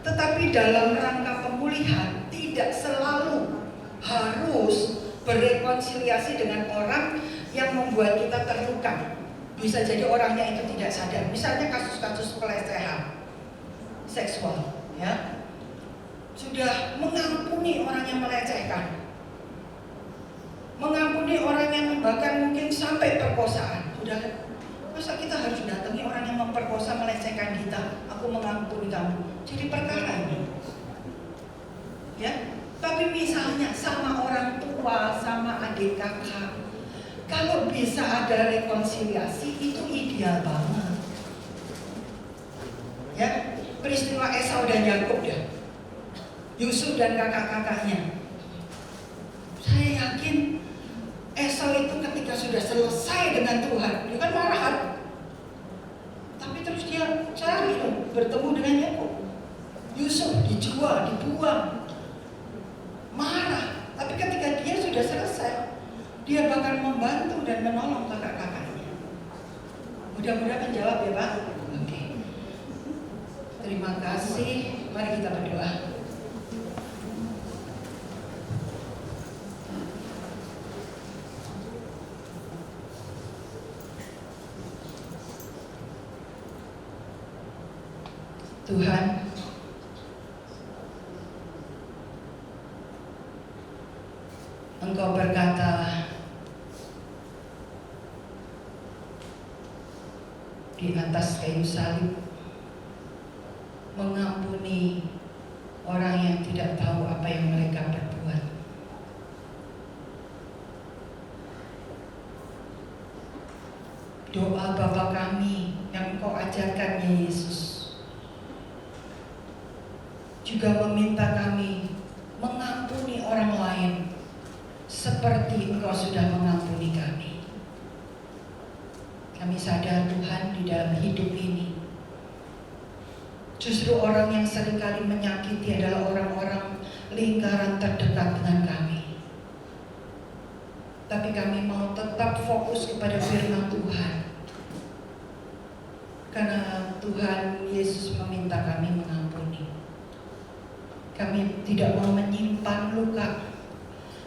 Tetapi dalam rangka pemulihan tidak selalu harus berrekonsiliasi dengan orang yang membuat kita terluka. Bisa jadi orangnya itu tidak sadar. Misalnya kasus-kasus pelecehan seksual, ya. Sudah mengampuni orang yang melecehkan, mengampuni orang yang bahkan mungkin sampai perkosaan. Sudah, masa kita harus datangi orang yang memperkosa, melecehkan kita? Aku mengampuni kamu. Jadi perkara ini, ya. Tapi misalnya sama orang tua, sama adik kakak, kalau bisa ada rekonsiliasi itu ideal banget. Ya, peristiwa Esau dan Yakub ya, Yusuf dan kakak-kakaknya. Saya yakin Esau itu ketika sudah selesai dengan Tuhan, dia kan marah. Tapi terus dia cari bertemu dengan Yakub. Yusuf dijual, dibuang, marah. Tapi ketika dia sudah selesai, dia bahkan membantu dan menolong kakak-kakaknya. Mudah-mudahan menjawab ya Pak. Oke. Terima kasih. Mari kita berdoa. Tuhan, Engkau berkata, di atas kayu salib, mengampuni orang yang tidak tahu apa yang mereka perbuat. Doa Bapa kami yang Engkau ajarkan ya Yesus juga meminta kami mengampuni orang lain seperti Engkau sudah mengampuni kami. Kami sadar Tuhan di dalam hidup ini justru orang yang seringkali menyakiti adalah orang-orang lingkaran terdekat dengan kami. Tapi kami mau tetap fokus kepada firman Tuhan, karena Tuhan Yesus meminta kami mengampuni. Kami tidak mau menyimpan luka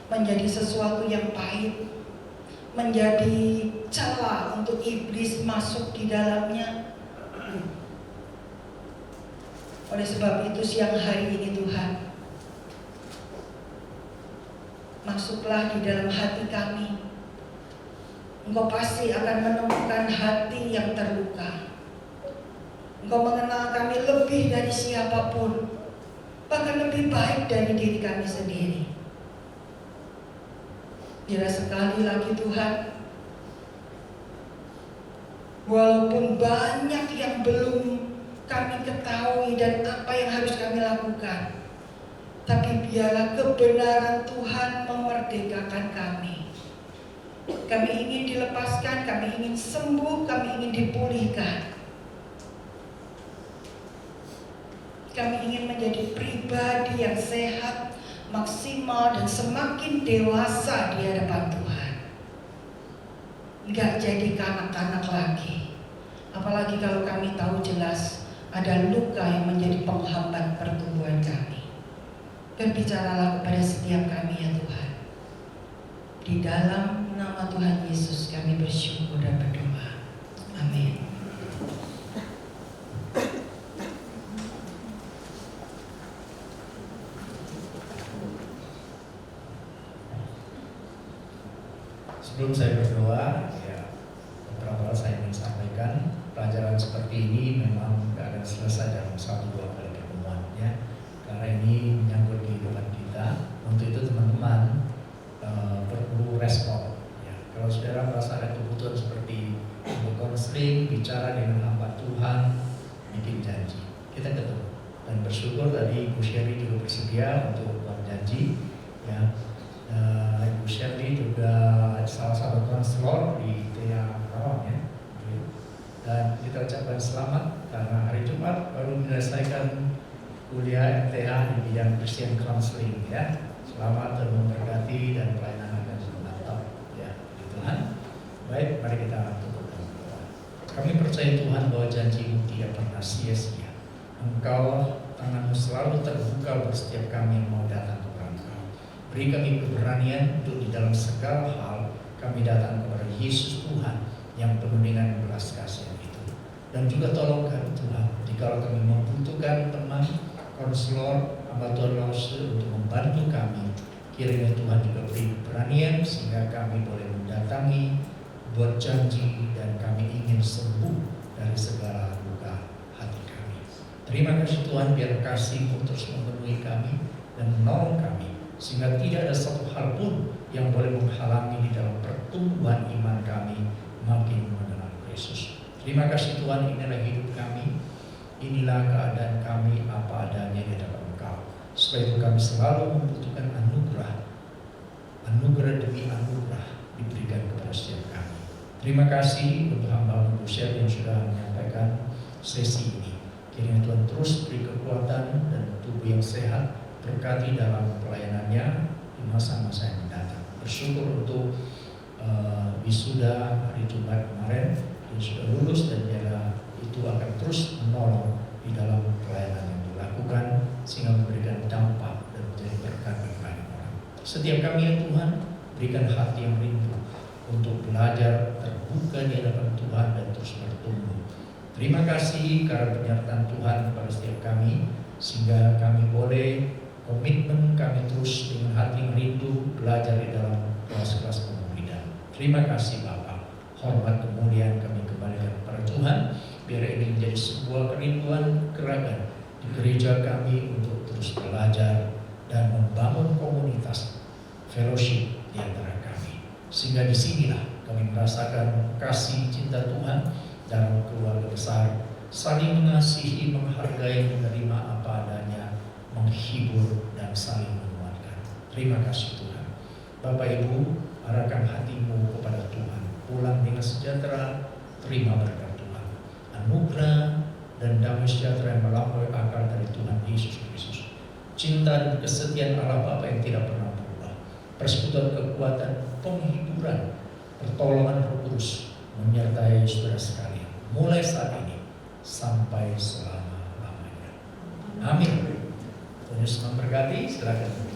menjadi sesuatu yang pahit, menjadi celah untuk iblis masuk di dalamnya. Oleh sebab itu siang hari ini Tuhan, masuklah di dalam hati kami. Engkau pasti akan menemukan hati yang terluka. Engkau mengenal kami lebih dari siapapun, bahkan lebih baik dari diri kami sendiri. Biar sekali lagi Tuhan, walaupun banyak yang belum kami ketahui dan apa yang harus kami lakukan, tapi biarlah kebenaran Tuhan memerdekakan kami. Kami ingin dilepaskan, kami ingin sembuh, kami ingin dipulihkan. Kami ingin menjadi pribadi yang sehat, maksimal, dan semakin dewasa di hadapan Tuhan. Nggak jadi kanak-kanak lagi. Apalagi kalau kami tahu jelas ada luka yang menjadi penghambat pertumbuhan kami. Berbicaralah kepada setiap kami ya Tuhan. Di dalam nama Tuhan Yesus kami bersyukur dan berdoa. Amin. Sebelum saya berdoa, ya beberapa hal saya ingin sampaikan. Pelajaran seperti ini memang tidak akan selesai dalam 1-2 kali pertemuan, ya. Karena ini menyangkut kehidupan kita. Untuk itu teman-teman perlu respon. Ya. Kalau saudara merasa ada kebutuhan seperti konseling, bicara dengan hamba Tuhan, bikin janji. Kita ketemu dan bersyukur tadi Bu Sherry juga bersedia untuk buat janji, ya. Ibu Shirley juga salah satu konselor di TEA Karawang, ya. Dan kita ucapkan selamat karena hari Jumat baru menyelesaikan kuliah MTH di bidang Christian Counseling, ya. Selamat dan memberkati dan pelayanan akan mantap, ya, di Tuhan. Baik, mari kita tutup dengan doa. Kami percaya Tuhan bahwa janji-Mu tidak pernah sia-sia. Engkau, tangan-Mu selalu terbuka buat setiap kami yang mau datang. Beri kami keberanian untuk di dalam segala hal kami datang kepada Yesus Tuhan yang penuh dengan belas kasihan itu. Dan juga tolong kami Tuhan, jika kami membutuhkan teman, konselor, hamba Tuhan Lause untuk membantu kami, kiranya Tuhan juga beri keberanian sehingga kami boleh mendatangi, buat janji, dan kami ingin sembuh dari segala luka hati kami. Terima kasih Tuhan, biar kasih-Mu terus memenuhi kami dan menolong kami, sehingga tidak ada satu hal pun yang boleh menghalangi di dalam pertumbuhan iman kami makin mengenal Yesus. Terima kasih Tuhan, inilah hidup kami, inilah keadaan kami apa adanya di hadapan Engkau. Supaya itu kami selalu membutuhkan anugerah demi anugerah diberikan kepada setiap kami. Terima kasih untuk hamba Bu Sherley yang sudah menyampaikan sesi ini. Kiranya Tuhan terus beri kekuatan dan tubuh yang sehat, berkati dalam pelayanannya di masa-masa yang mendatang. Bersyukur untuk wisuda hari Jumat kemarin yang sudah lulus, dan biarlah itu akan terus menolong di dalam pelayanan yang dilakukan sehingga memberikan dampak dan menjadi berkat bagi banyak orang. Setiap kami ya Tuhan, berikan hati yang rindu untuk belajar terbuka di hadapan Tuhan dan terus bertumbuh. Terima kasih karena penyertaan Tuhan kepada setiap kami, sehingga kami boleh komitmen kami terus dengan hati yang rindu belajar di dalam kelas-kelas pemulihan. Terima kasih Bapa. Hormat kemuliaan kami kembalikan kepada Tuhan. Biar ini menjadi sebuah kerinduan gerakan di gereja kami untuk terus belajar dan membangun komunitas fellowship di antara kami. Sehingga disinilah kami merasakan kasih cinta Tuhan dalam keluarga besar, saling mengasihi, menghargai, menerima apa adanya, menghibur dan saling menguatkan. Terima kasih Tuhan. Bapak Ibu, arahkan hatimu kepada Tuhan. Pulang dengan sejahtera, terima berkat Tuhan. Anugerah dan damai sejahtera yang melampaui akal dari Tuhan Yesus Kristus. Cinta dan kesetiaan Allah Bapa yang tidak pernah berubah. Persekutuan kekuatan, penghiburan, pertolongan Roh Kudus menyertai saudara sekalian. Mulai saat ini sampai selama-lamanya. Amin. Tuhan Yesus memberkati. Silakan.